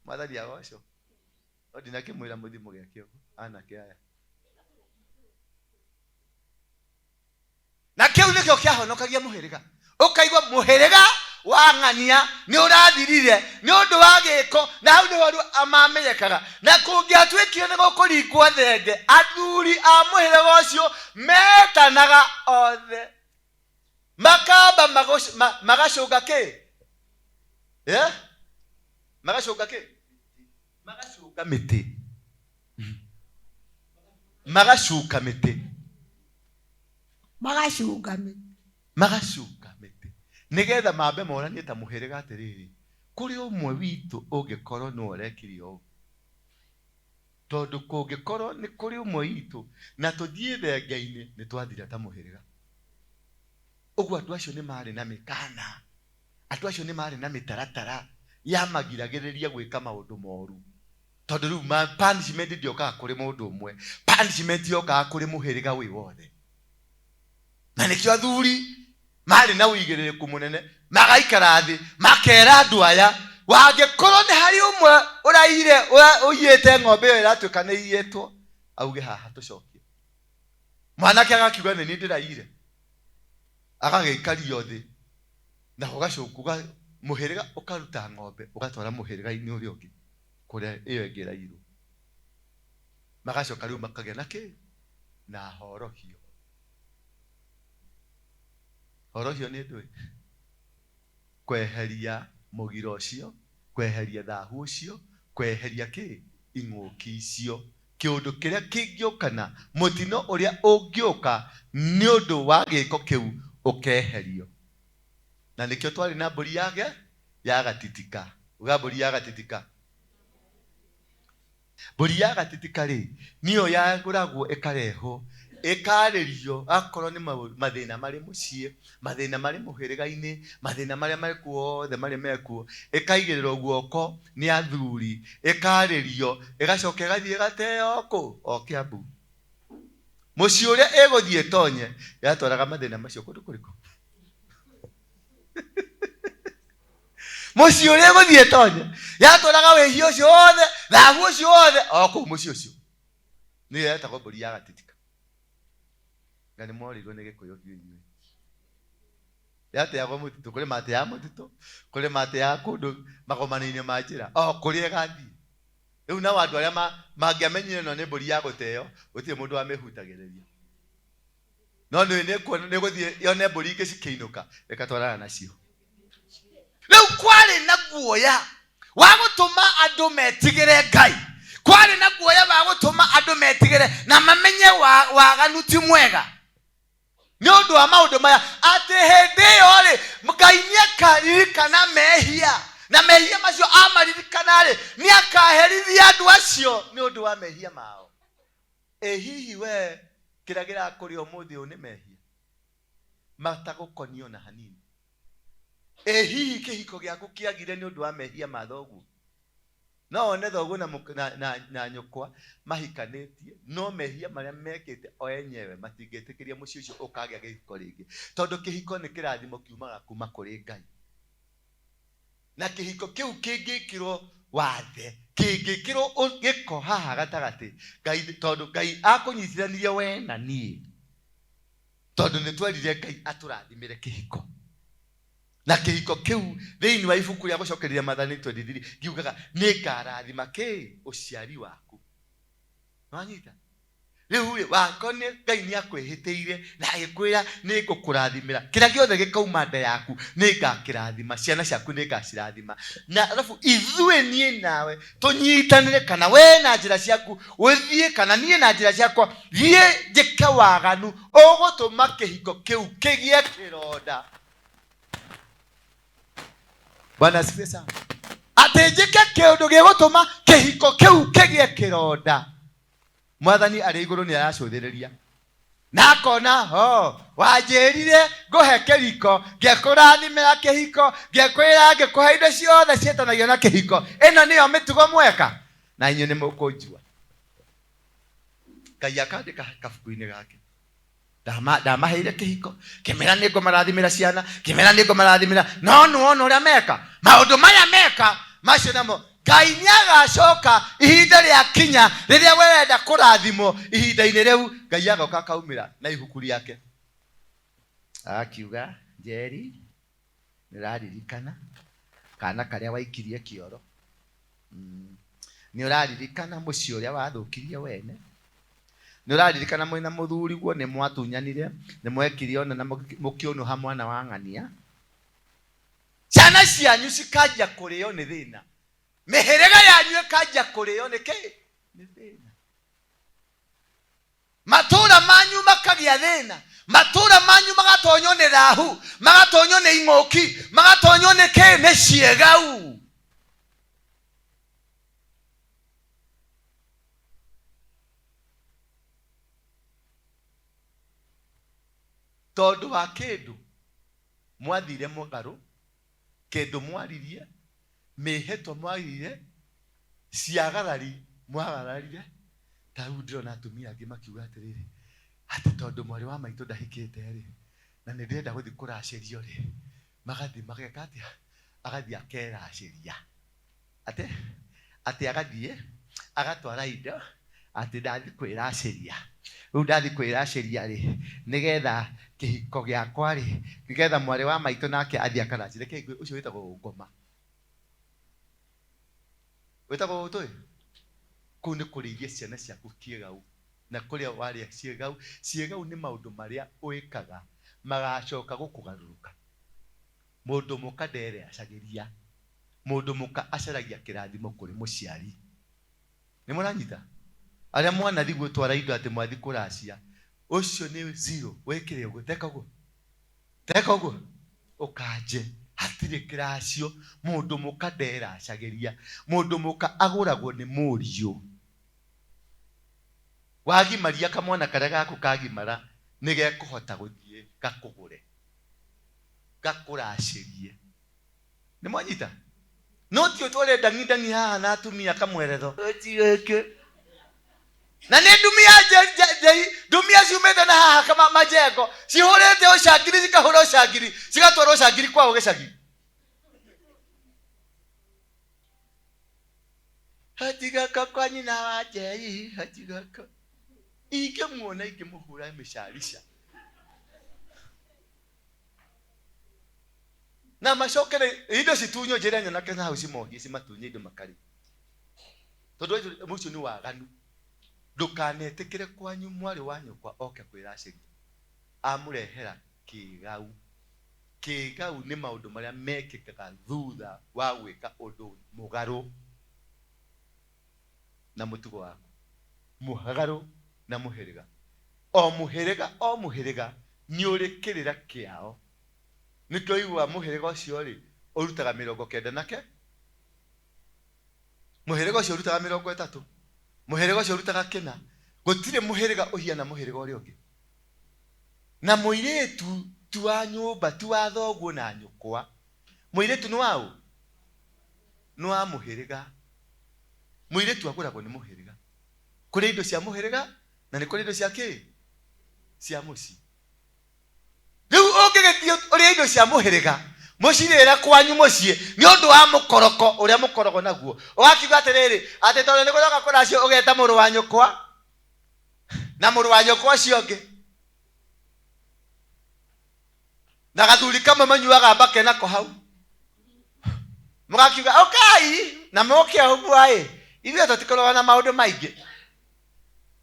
Mwathani agocwo Odinake mwira muthimo giakio ana kiaya na kiu nikio kiahonokagia muhiriga ukaigwa muhiriga wa ng'ania ni urathirire ni undu wa giko na hau niho andu amamenyekaga na kungiatwikire ni gukurikwo thenge athuri a muhiriga ucio metanaga othe makamba magacunga ki magacunga ki magacunga miti magacunga miti magacunga miti nigetha mambe moranie ta muhiriga atiriri kuri umwe witu ungikorwo no urekirio tondu kungikorwo ni kuri umwe witu na tuthie thenge-ini ni twathira ta muhiriga uguo andu acio ni mari na mikana andu acio ni mari na mitaratara ya magiragiriria gwika maundu moru tondu riu punishment ndiokaga kuri mundu umwe punishment yokaga kuri muhiriga wi wothe na nikio athuri mari na uigiririku munene magaikara thi makera andu aya wangikorwo ni hari umwe uraire uyite ng'ombe iyo iratuika ni iyitwo auge haha tucokie mwanake agakiuga ni ndiraire agagikario thi na ugacukuga muhiriga ukaruta ng'ombe ugatwara muhiriga-ini uria ungi kuria iyo ingi irairwo magacoka riu makagia naki na horohio horohio ni ndui kweheria mugira ucio kweheria thahu ucio kweheria ki ing'uki icio kiundu kiria kingiukana mutino uria ungiuka ni undu wa giko kiu ukeherio na nikio twari na mburi yake ya gatitika uga mburi ya gatitika mburi ya gatitika ri niyo yaguragwo ikareho ikaririo akorwo ni mathina mari mucie mathina mari muhiriga-ini mathina maria mari kuo the mari mekuo ikaigirirwo guoko ni athuri ikaririo igacoka igathie gateo ku o Kiambu mucie uria iguthie tonye yatwaraga mathina macio kundu kuriku mucie uria iguthie tonye yatwaraga wihi ucio wothe thahu ucio wothe o ku mucie ucio ni yetagwo mburi ya gatitika ngani morirwo ni gikuyu biu yateagwo mutitu kuri mate ya mutitu kuri mate ya kundu magomani-ini ma njira o kuri egathi riu na wandu aria mangiamenyire no ni mburi ya guteo gutie mundu wa mihutagiriria no ni guthie yone mburi ingi cikiinuka ikatwarana nacio riu kwari na guoya wa gutuma andu metigire Ngai kwari na guoya wa gutuma andu metigire na mamenye waganu ti mwega ni undu wa maundu maya ati hindi iyo ri Ngai ni akaririkana mehia na mehia macio amaririkana ri ni akaherithia andu acio ni undu wa mehia mao hihi we kiragira kuri umuthi ni mehia matagukonio na hanini hihi kihiko giaku kiagire ni undu wa mehia ma thoguo no one thoguo na nyukwa mahikanitie no mehia maria mekite o enyewe matingitikiria mucio ucio ukagia gihiko ringi tondu kihiko ni kirathimo kiumaga kuma kuri Ngai na kihiko kiu kingikirwo wathe kingikirwo giko haha gatagati Ngai tondu Ngai akunyitithanirie we na nie tondu ni twerire Ngai aturathimire kihiko na kihiko kiu thiini wa ibuku ria gucokereria Mathani 23 ngiugaga ni ngarathima ki uciari waku wanyita riu wako ni Ngai ni akwihitiire na agikwira ni ngukurathimira kira giothe gikauma nda yaku ni ngakirathima ciana ciaku ni ngacirathima na alafu ithuĩ nie nawe tunyitanire kana we na njira ciaku uthie kana nie na njira ciakwa thie njike waganu ugutuma kihiko kiu kigie kironda Bwana asifiwe sana ati njike kiundu gigutuma kihiko kiu kigie kironda Mwathani ari iguru ni aracuthiriria na akona wanjirire nguhe kihiko ngekurathimira kihiko ngekwira ngekuhe indo ciothe cietanagio na kihiko ino niyo mitugo mweka na inyu ni mukunjua Ngai akandika kabuku-ini gake ndamaheire kihiko kimera ni ngumarathimira ciana kimera ni ngumarathimira no nuona uria meka maundu maya meka macio namo Ngai nĩagacoka ihinda rĩa kinya rĩrĩa wenda kũrathimwo. Ihinda-inĩ rĩu Ngai agoka akaumĩra na ibuku rĩake akiuga, Njeri, nĩũraririkana kana karĩa waikirie kĩoro? Nĩũraririkana mũciĩ ũrĩa wathũkirie wene? Nĩũraririkana mwĩna mũthuriguo nĩ mwatunyanire, nĩ mwekire ona na mũkĩũnũha mwana wa ng'ania? Ciana cianyu cikanjia kũrĩo nĩ thĩna, mĩhĩrĩga yanyu ĩkanjia kũrĩo nĩ kĩ? Nĩ thĩna. Matũũra manyu makagĩa thĩna, matũũra manyu magatonywo nĩ rahu, magatonywo nĩ ing'ũki, magatonywo nĩ kĩ? Nĩ ciĩgau. Tondũ wa kĩndũ mwathire mũgarũ, kĩndũ mwaririe, mĩhĩtwa mwaririe, ciagarari mwagararire. Ta rĩu ndĩrona atumia angĩ makiuga atĩrĩrĩ, atĩ tondũ mwarĩ wa maitũ ndahikĩte rĩ, na nĩ ndĩrenda gũthiĩ kũracĩrio rĩ, magathiĩ mageka atĩa? Agathiĩ akeracĩria. Atĩ agathiĩ agatwara indo, atĩ ndathiĩ kwĩracĩria. Rĩu ndathiĩ kwĩracĩria rĩ, nĩgetha kĩhiko gĩakwa rĩ, nĩgetha mwarĩ wa maitũ nake athiĩ akaracĩrie. Kĩhiko ũcio wĩtagwo ngoma. Wĩtagwo ũtũĩ? Kũu nĩ kũrĩithia ciana ciaku kĩĩgau. Na kũrĩa warĩa ciĩgau, ciĩgau nĩ maũndũ marĩa ũĩkaga magacoka gũkũgarũrũka. Mũndũ mũka nderacagĩria, mũndũ mũka acaragia kĩrathimo kũrĩ mũciari. Nĩ mũranyita? Arĩa mwanathi gwĩtwara indo atĩ mwathi kũracia, ũcio nĩ zero. Wĩkĩre ũguo, teka ũguo, teka ũguo, ũkanje. Hatirĩ kĩracio, mũndũ mũka nderacagĩria, mũndũ mũka agũragwo nĩ mũriũ. Wagimaria kamwana karĩa gaku kagimara, nĩgekũhota gũthiĩ gakũgũre, gakũracĩrie. Nĩ mwanyita? No ti ũtware ndangi haha na atumia kamweretho. Na nĩ ndumia ciumĩte na haha kama majengo, cihũrĩte ũcangiri, cikahũra ũcangiri, cigatwara ũcangiri kwao gĩcagi. Hatigaka kwa nyina wa Njeri, hatigaka. Ingĩmuona ingĩmũhũra mĩcarica. Na macokere indo citunyo njĩra nyonake na hau cimogie cimatunye indo makari. Tondũ mũcio nĩ waganu. Ndũkanetĩkĩre kwanyu mwarĩ wa nyũkwa oke kwĩracĩria, amũrehera kĩĩgau. Kĩĩgau nĩ maũndũ marĩa mekĩkaga thutha wa gwĩka ũndũ mũgarũ na mũtugo waku, mũgarũ na mũhĩrĩga. O mũhĩrĩga nĩ ũrĩ kĩrĩra kĩao. Nĩkĩo igua mũhĩrĩga ũcio rĩ, ũrutaga 90 nake, mũhĩrĩga ũcio ũrutaga 30, mũhĩrĩga ũcio ũrutaga 4. Gũtirĩ mũhĩrĩga ũhiana mũhĩrĩga ũrĩa ũngĩ. Na mũirĩtu tu wa nyũmba, tu wa thoguo na nyũkwa, mũirĩtu nĩ waũ? Nĩ wa mũhĩrĩga. Mũirĩtu agũragwo nĩ mũhĩrĩga. Kũrĩ indo cia mũhĩrĩga na nĩ kũrĩ indo cia kĩ? Cia mũciĩ. Rĩu ũngĩgĩthiĩ ũrĩa indo cia mũhĩrĩga, mũcirĩra kwanyu mũciĩ nĩ ũndũ wa mũkoroko ũrĩa mũkorogwo naguo. Ũgakiuga atĩrĩrĩ, atĩ tondũ nĩ gũcoka kũracio ũgeta mũrũ wa nyũkwa na mũrũ wa nyũkwa ũcio ũngĩ. Na gathuri kamwe manyuaga mbake nako hau. Mũgakiuga ũkai na mũke ũguo ithuĩ tũtikoragwo na maũndũ maingĩ.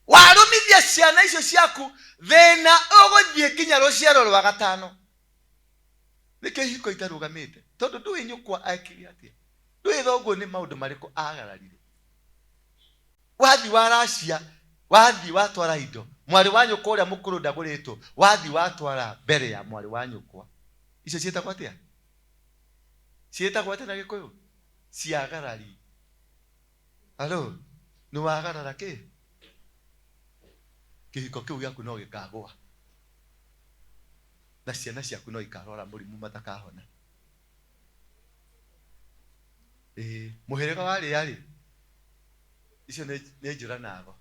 Warũmithia ciana icio ciaku thĩna ũgũthiĩ nginya rũciaro rwa gatano. Nĩkĩo ihiko itarũgamĩte. Tondũ ndũĩ nyũkwa ekire atĩa, ndũĩ thoguo nĩ maũndũ marĩkũ agararire. Wathi waracia, wathi watwara indo, mwarĩ wa nyũkwa ũrĩa mũkũrũ ndagũrĩtwo, wathi watwara mbere ya mwarĩ wa nyũkwa. Icio ciĩtagwo atĩa? Ciĩtagwo atĩa na Gĩkũyũ? Ciagarari. Halo, nĩ wagarara kĩ? Kĩhiko kĩu gĩaku no gĩkagũa. Na ciana ciaku no ikarwara mũrimũ matakahona. Mũhĩrĩga warĩ rĩ, icio nĩ njũranago.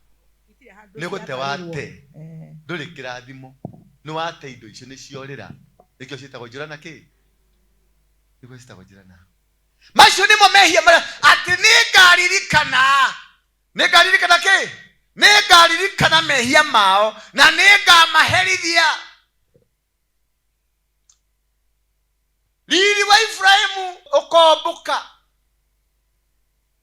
Nĩ gũte wate, ndũrĩ kĩrathimo, nĩ wate indo icio nĩ ciorĩra. Nĩkĩo ciĩtagwo njũrana kĩ? Nĩkĩo ciĩtagwo njũranago. macio nimo mehia ati nĩngaririkana kĩ? Nĩngaririkana mehia mao na nĩngamaherithia. Riri wa Efraimu ũkomboka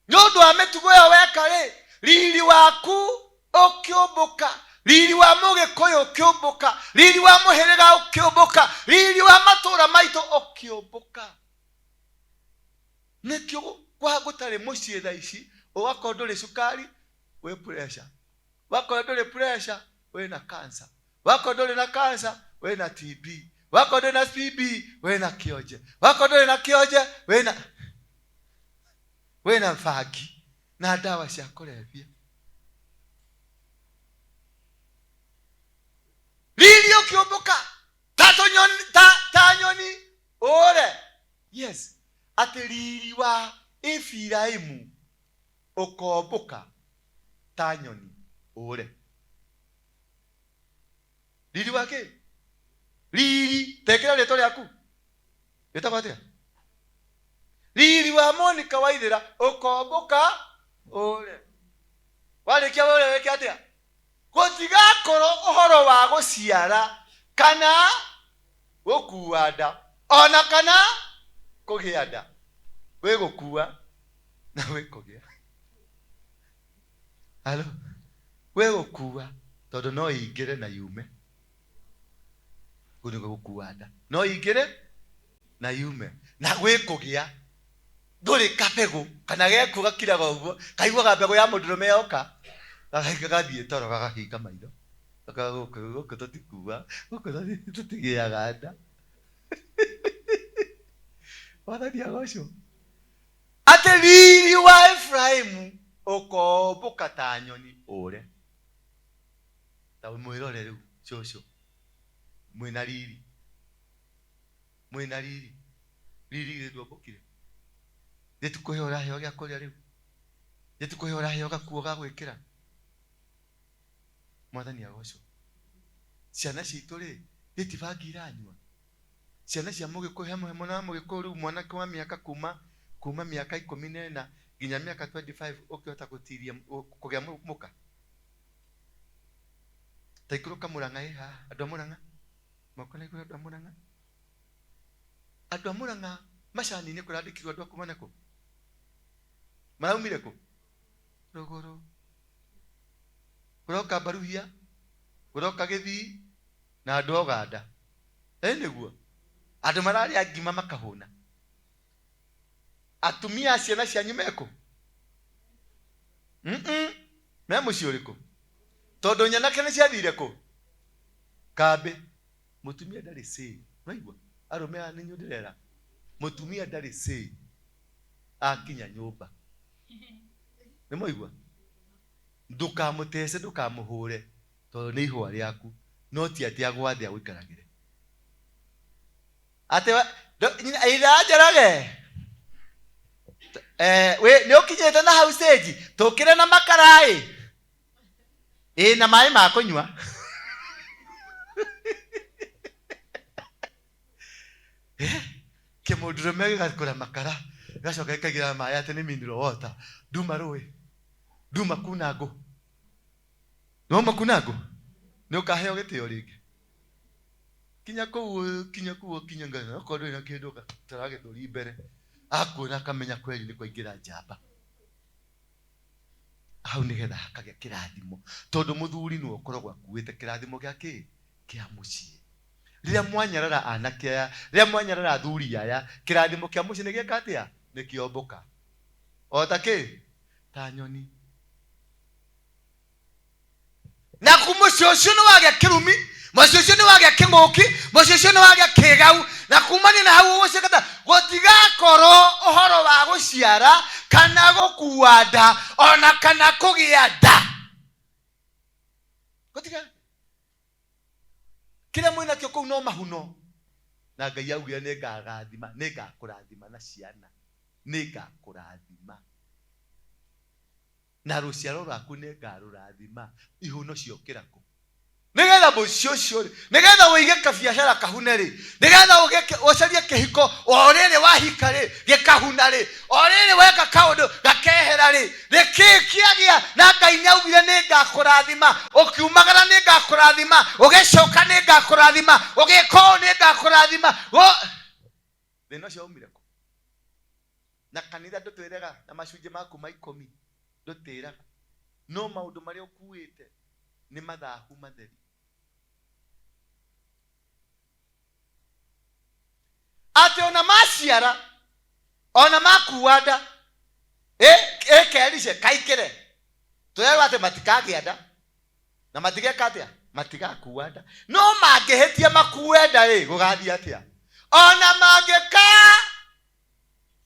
nĩ ũndũ wa mĩtugo ĩyo weka rĩ, riri waku ũkĩũmbũka, riri wa Mũgĩkũyũ ũkĩũmbũka, riri wa mũhĩrĩga ũkĩũmbũka, riri wa matũũra maitũ ũkĩũmbũka. Nĩkĩo gũtarĩ mũciĩ thaa ici ũgakorwo ndũrĩ cukari wĩ pressure, wakorwo ndũrĩ pressure wĩ na cancer, wakorwo ndũrĩ na cancer wĩ na TB, wakorwo ndũrĩ na TB wĩ na kĩonje, wakorwo ndũrĩ na kĩonje wĩ na bangi na ndawa cia kũrebia. Riri ũkĩũmbũka ta nyoni ũre. Yes, atĩ riri wa Efiraimu ũkomboka ta nyoni ũre. Riri wa kĩ? Riri, tekera rĩtwa rĩaku rĩtagwo atĩa? Riri wa Monica Waithĩra ũkomboka ũre. Warĩkia ũre wĩke atĩa? Gũtigakorwo ũhoro wa gũciara kana gũkua nda ona kana kũgĩa nda. Wĩ gũkua na wĩ kũgĩa. Halo, wĩ gũkua tondũ no ingĩre na yume. Gũnĩ gũkua nda no ingĩre na yume. Na wĩ kũgĩa ndũrĩ kabegũ kana gekũ gakiraga ũguo, kaiguaga mbegũ ya mũndũrũme yoka gagathiĩ toro gagahinga maitho gũkũ tũtikua, gũkũ tũtigĩaga nda. Wathani agocwo. Atĩ riri wa Efraimu ũkomboka ta nyoni ũre. Ta mwĩrore rĩu cũcũ, mwĩna riri, mwĩna riri, riri gĩthuombũkire. Gĩtukũhe ũraheo gĩa kũrĩa rĩu, gĩtukũhe ũraheo gakuo ga gwĩkĩra. Mwathani agocwo. Ciana citũ rĩ, gĩtibangi iranyua. Ciana cia Mũgĩkũyũ hamwe na Mũgĩkũyũ rĩu mwanake wa mĩaka kuma mĩaka 14 nginya mĩaka 25 ũkĩhota gũtiria kũgĩa mũka. Ta ikũrũka Mũrang'a ĩha, andũ a Mũrang'a. Moko na igũrũ andũ a Mũrang'a. Andũ a Mũrang'a macani-inĩ kũrandĩkirwo andũ a kuma nakũ? Maraumire kũ? Rũgũrũ. Kũroka Baruhia, kũroka Gĩthii na andũ Oganda. Nĩguo andũ mararĩa ngima makahũna. Atumia ciana cianyu mekũ? Me mũciĩ ũrĩkũ? Tondũ nyanake nĩ ciathire kũ? Kambĩ. Mũtumia ndarĩ say. Ũraigua? Arũme aya nĩ nyũndĩrera. Mũtumia ndarĩ say. Akinya nyũmba. Nĩ mũigua? Ndũkamũtece, ndũkamũhũre tondũ nĩ ihũa rĩaku, no ti atĩ agwathĩ agũikaragĩre. Atĩ irajarage nĩ ũkinyĩte na hau stage tũkĩre na makarai na maĩ ma kũnyua. Kĩmũndũrũme gĩgakũra makara gacoka gĩkagira maĩ atĩ nĩ mineral water. Nduma rũĩ, nduma kunangũ, noma kunangũ nĩ ũkaheo gĩtĩo rĩngĩ. Kinya kũu kinya ngana okorwo ndũrĩ na kĩndũ tara gĩthũri mbere, akuona akamenya kweli nĩ kwaingĩra njamba. Hau nĩgetha hakagĩa kĩrathimo, tondũ mũthuri nĩ ũkoragwo akuĩte kĩrathimo gĩa kĩ? Kĩa mũciĩ. Rĩrĩa mwanyarara anake aya, rĩrĩa mwanyarara athuri aya, kĩrathimo kĩa mũciĩ nĩ gĩka atĩa? Nĩ kĩombũka. O ta kĩ? Ta nyoni. Na mũciĩ ũcio nĩ wagĩa kĩrumi, mũciĩ ũcio nĩ wagĩa kĩng'ũki, mũciĩ ũcio nĩ wagĩa kĩgau, na kumania na hau ũgũcekata gũtigakorwo ũhoro wa gũciara kana gũkua nda ona kana kũgĩa nda. Gũtiga kĩrĩa mwĩna kĩo kũu no mahuno. Na Ngai augire nĩngakũrathima na ciana, nĩngakũrathima na rũciaro rwaku nĩngarũrathima. Ihuno ciokĩra kũ? nigetha mucio nigetha uige kabiacara kahuna ri, nigetha ucarie kihiko o riri wahika ri gikahuna ri, o riri weka kaundu gakehera ri, riki kiagia na Ngai nĩaugire nĩngakũrathima, ukiumagara nĩngakũrathima, ugicoka nĩngakũrathima, ugika nĩngakũrathima. Thina ũcio umire ku? Na kanitha ndutwiraga na macunje maku ma 10 ndutiraga, no maundu maria ukuite ni mathahu matheri. Ati ona maciara ona makuanda kerishe kaikire tuyarwa ati matikagianda na matigeka atia matigakuanda, no mangihitia makuenda gugathia atia, ona mangika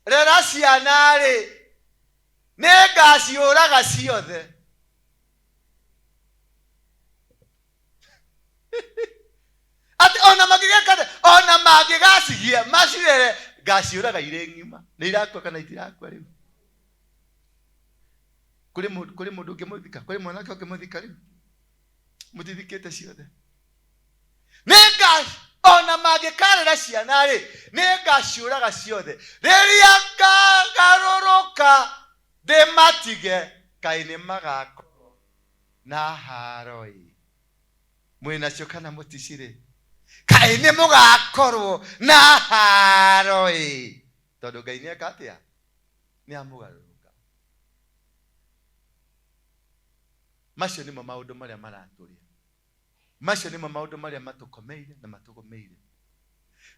rera ciana ningaciuraga ciothe. Ati ona magigeka ona magigacigia macirere ngaciuraga ire ngima, ni irakwa kana itirakwa riu. Kuri mundu ungimuthika, kuri mwanake ungimuthika riu mutithikite ciothe. Ninga ona magikarera ciana ningaciuraga ciothe, riria ngagaruruka ndimatige kaini magako na haroi. Mwinacio kana muticire kaini mugakorwo na haroi, tondu Ngai nieka atia niamugaruruka. Macio nimo maundu maria maraturia, macio nimo maundu maria matukomeire na matugomeire.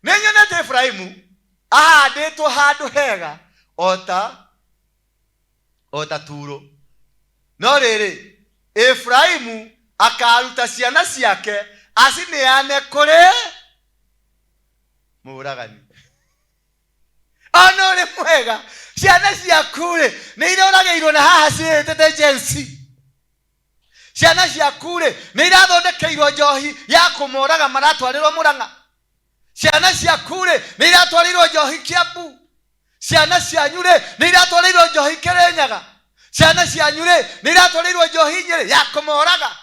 Ninyonete Efraimu ahanditwo handu hega ota Turo, no riri Efraimu akaruta ciana ciake acineane kuri muragani. Ono ri mwega, ciana ciaku ni iroragirwo na haha ciitete jensi. Ciana ciaku ni irathondekeirwo njohi ya kumuraga maratwarirwo Murang'a. Ciana ciaku ni iratwarirwo njohi Kiambu. Ciana cianyu ni iratwarirwo njohi Kirinyaga. Ciana cianyu ni iratwarirwo njohi Nyeri ya kumuraga.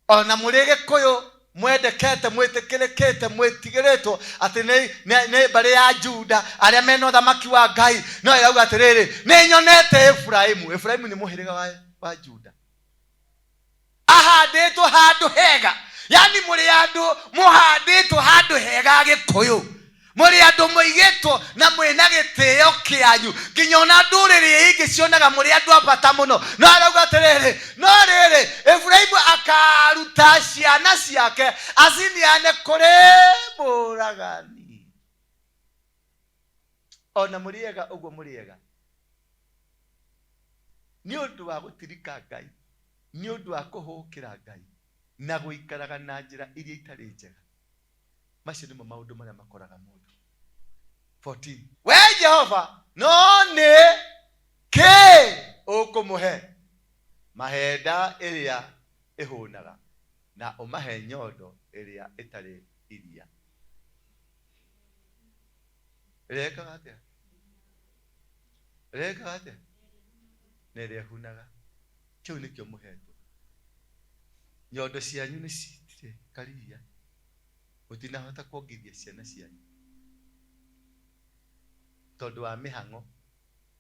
Ona muri Gikuyu mwendekete mwitikirekete mwitigiritwo ati ni bari ya Juda aria mena uthamaki wa Ngai, no irauga atiriri ninyonete Efraimu. Efraimu ni muhiriga wa Juda, ahanditwo handu hega. Yani muri andu muhanditwo handu hega Gikuyu, muri andu muigitwo na mwina gitio kianyu, nginya ona nduriri ingi cionaga muri andu abata muno. No arauga atiriri, no riri Efraimu akaruta ciana ciake aciniane kuri muragani. Ona muriega uguo muriega ni undu wa gutirika Ngai, ni undu wa kuhukira Ngai na guikaraga na njira iria itari njega. Macio nimo maundu maria makoraga mundu. 14 we Jehova no ni ki ukumuhe mahenda iria ihunaga na umahe nyondo iria itari iria. Reka atia nere hunaga kiu nikio muhetwo. Nyondo cianyu ni citire karia, mutinahota kuongithia ciana cianyu tondu wa mihango.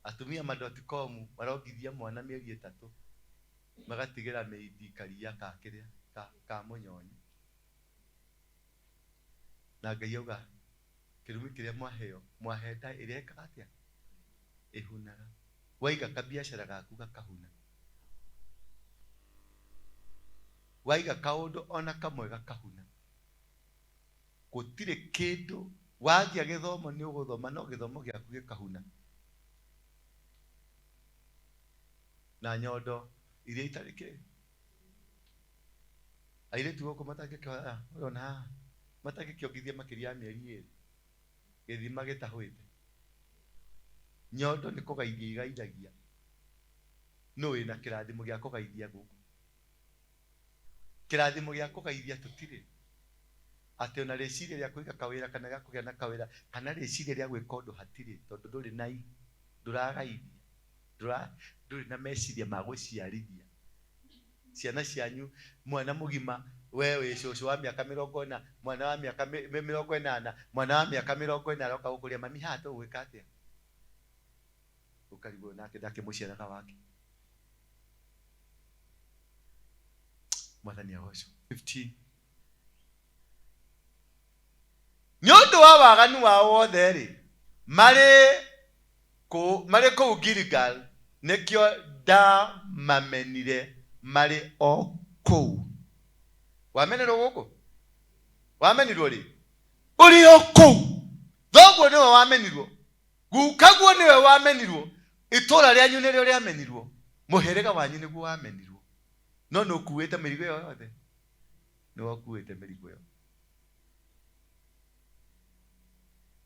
Atumia madotcom marongithia mwana mieri 3 magatigira meidi karia kakiria ka munyonyi, na Ngai auga kirumi kiria mwahenda ireka atia ihunaga. Waiga kabiacara gaku gakahuna, waiga kaundu ona kamwe gakahuna. Gutire kindu wagia githomo ni uguthoma no githomo giaku gikahuna. Na nyondo iria itariki aire tu guku matangikora urona matangikiongithia makiria mieri 2 githima gitahuite. Nyondo ni kugaithia igaithagia, no wina kirathimo gia kugaithia guku. Kirathimo gia kugaithia tutire ati ona reciria ria kuiga kawira kana ga kugia na kawira kana reciria ria gwika undu hatire, tondu nduri nai nduragaithia nduri na meciria ma guciarithia. ciana cianyu mwana mugima wewe cũcũ wa mĩaka 40 mwana wa mĩaka 80 mwana wa mĩaka 40 aroka gũkũria mami haha tũgwĩka atĩa ũkarigwo nake ndakĩmũciaraga wake mwathani agocwo 15 nĩ ũndũ wa waganu wao wothe rĩ marĩ kũu Gilgal nĩkĩo ndamamenire marĩ o kũu. Wamenirwo gũkũ? Wamenirwo rĩ? Ũrĩ o kũu. Thoguo nĩwe wamenirwo. Gukaguo nĩwe wamenirwo. Itũra rĩanyu nĩrĩo rĩamenirwo. Mũhĩrĩga wanyu nĩguo wamenirwo. No nĩ ũkuĩte mĩrigo ĩyo yothe. Nĩ ũkuĩte mĩrigo ĩyo.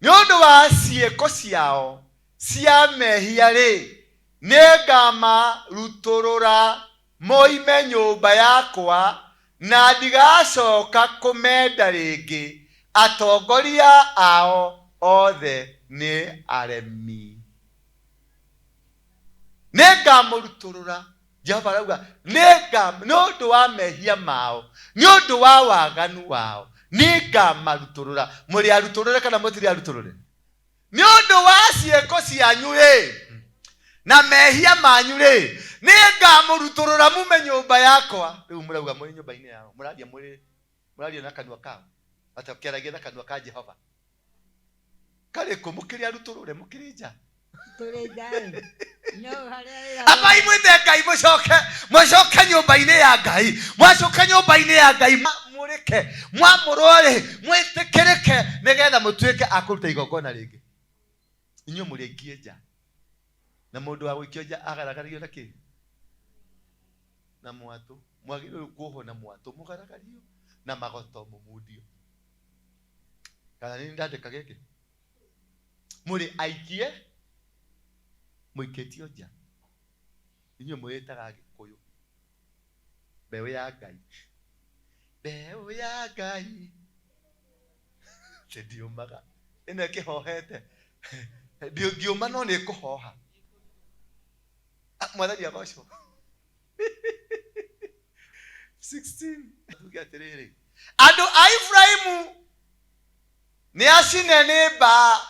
Nĩ ũndũ wa ciĩko ciao cia mehia rĩ nĩngamarutũrũra moime nyũmba yakwa na ndigacoka kũmenda rĩngĩ. Atongoria ao othe nĩ aremi. Nĩngamũrutũrũra. Jehova arauga nĩ ũndũ wa mehia mao, nĩ ũndũ wa waganu wao nĩngamarutũrũra. Mũrĩ arutũrũre kana mũtirĩ arutũrũre? Nĩ ũndũ wa ciĩko cianyu rĩ na mehia manyu rĩ nĩngamũrutũrũra mume nyũmba yakwa. Rĩu mũrauga mũrĩ nyũmba-inĩ yao, mũraria na kanua kao, atokeragia na kanua ka Jehova. Karĩ kũ mũkĩrĩ arutũrũre mũkĩrĩ nja? Tũrĩ nja. No harĩa abai mwĩte Ngai mũcoke nyũmba-inĩ ya Ngai. Mwacoka nyũmba-inĩ ya Ngai mũrĩke mwamũrore mwĩtĩkĩrĩke nĩgetha mũtuĩke akũruta igongona rĩngĩ. Inyuĩ mũrĩ aikie nja. Na mũndũ wa gũikio nja agaragario na kĩ? Na mwatũ. Mwagĩrĩirwo kuohwo na mwatũ mũgaragario na magoto mũmundio. Kana nĩ ndandĩka gĩkĩ? Mũrĩ aikie mũikĩtio nja. Inyuĩ mwĩtaga Gĩkũyũ. Mbeũ ya Ngai. Mbeũ ya Ngai. Ndiumaga. Ĩno ĩkĩhohete. Ndiuma no nĩ kũhoha. Mwathani agocwo. 16. Tuge atĩrĩrĩ. Andũ a Efraimu nĩ acine nĩ mbaa.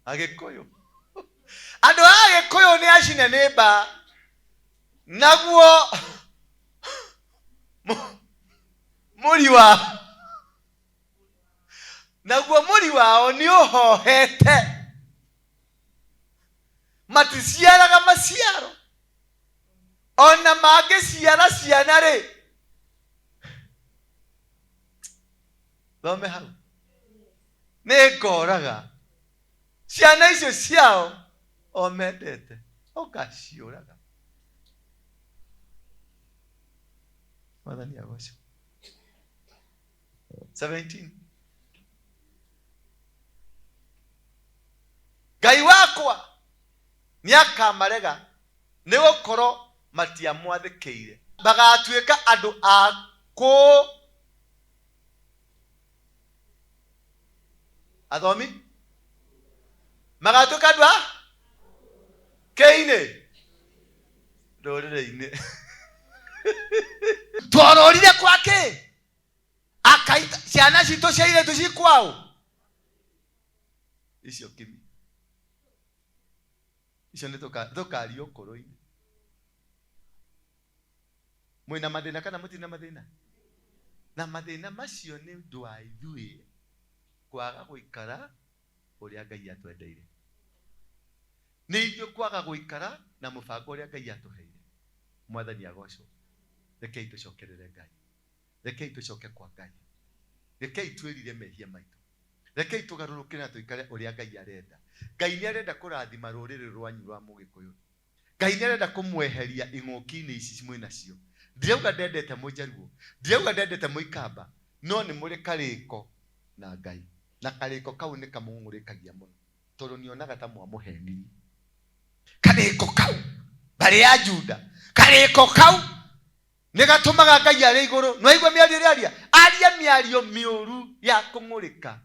Agĩkũyũ. Andũ a Gĩkũyũ nĩ acine nĩ mbaa. Naguo mũri wao nĩ ũhohete. Maticiaraga maciaro. Ona mangĩciara ciana rĩ. Thome hau. Nĩngoraga ciana icio ciao o mendete ũgaciũraga. Mwathani agocwo. 17. Ngai wakwa nĩakamarega nĩgũkorwo matiamwathĩkĩire. Magatuĩka andũ a athomi. Magatuĩka andũ a kĩinĩ ndũrĩrĩ-inĩ. Twarorire kwake akaita ciana citũ cia airĩtu cikwao. Icio kimi. Icio nĩ tũkario ũkũrũ-inĩ. Mwĩna mathĩna kana mũtina mathĩna? Na mathĩna macio nĩ ũndũ wa ithuĩ kwaga gũikara ũrĩa Ngai atwendeire. Nĩ ithuĩ kwaga gũikara na mũbango ũrĩa Ngai atũheire. Mwathani agocwo. Rekei tũcokerere Ngai. Rekei tũcoke kwa Ngai. Rekei twĩrire mehia maitũ. Rekei tũgarũrũke na tũikare ũrĩa Ngai arenda. Ngai nĩ arenda kũrathima rũrĩrĩ rwanyu rwa Mũgĩkũyũ. Ngai nĩ arenda kũmweheria ing'ũki-inĩ ici mwĩ nacio. Ndirauga ndendete Mũjaruo. Ndirauga ndendete Mũikamba. No nĩ mũrĩ karĩko na Ngai. Na karĩko kau nĩ kamũng'ũrĩkagia mũno. Tondũ nĩonaga ta mwamũhenirie. Karĩko kau barĩ ya Juda. Karĩko kau nĩgatũmaga Ngai arĩ igũrũ. Nĩwaigua mĩario ĩrĩa aria mĩario mĩũru ya kũng'ũrĩka.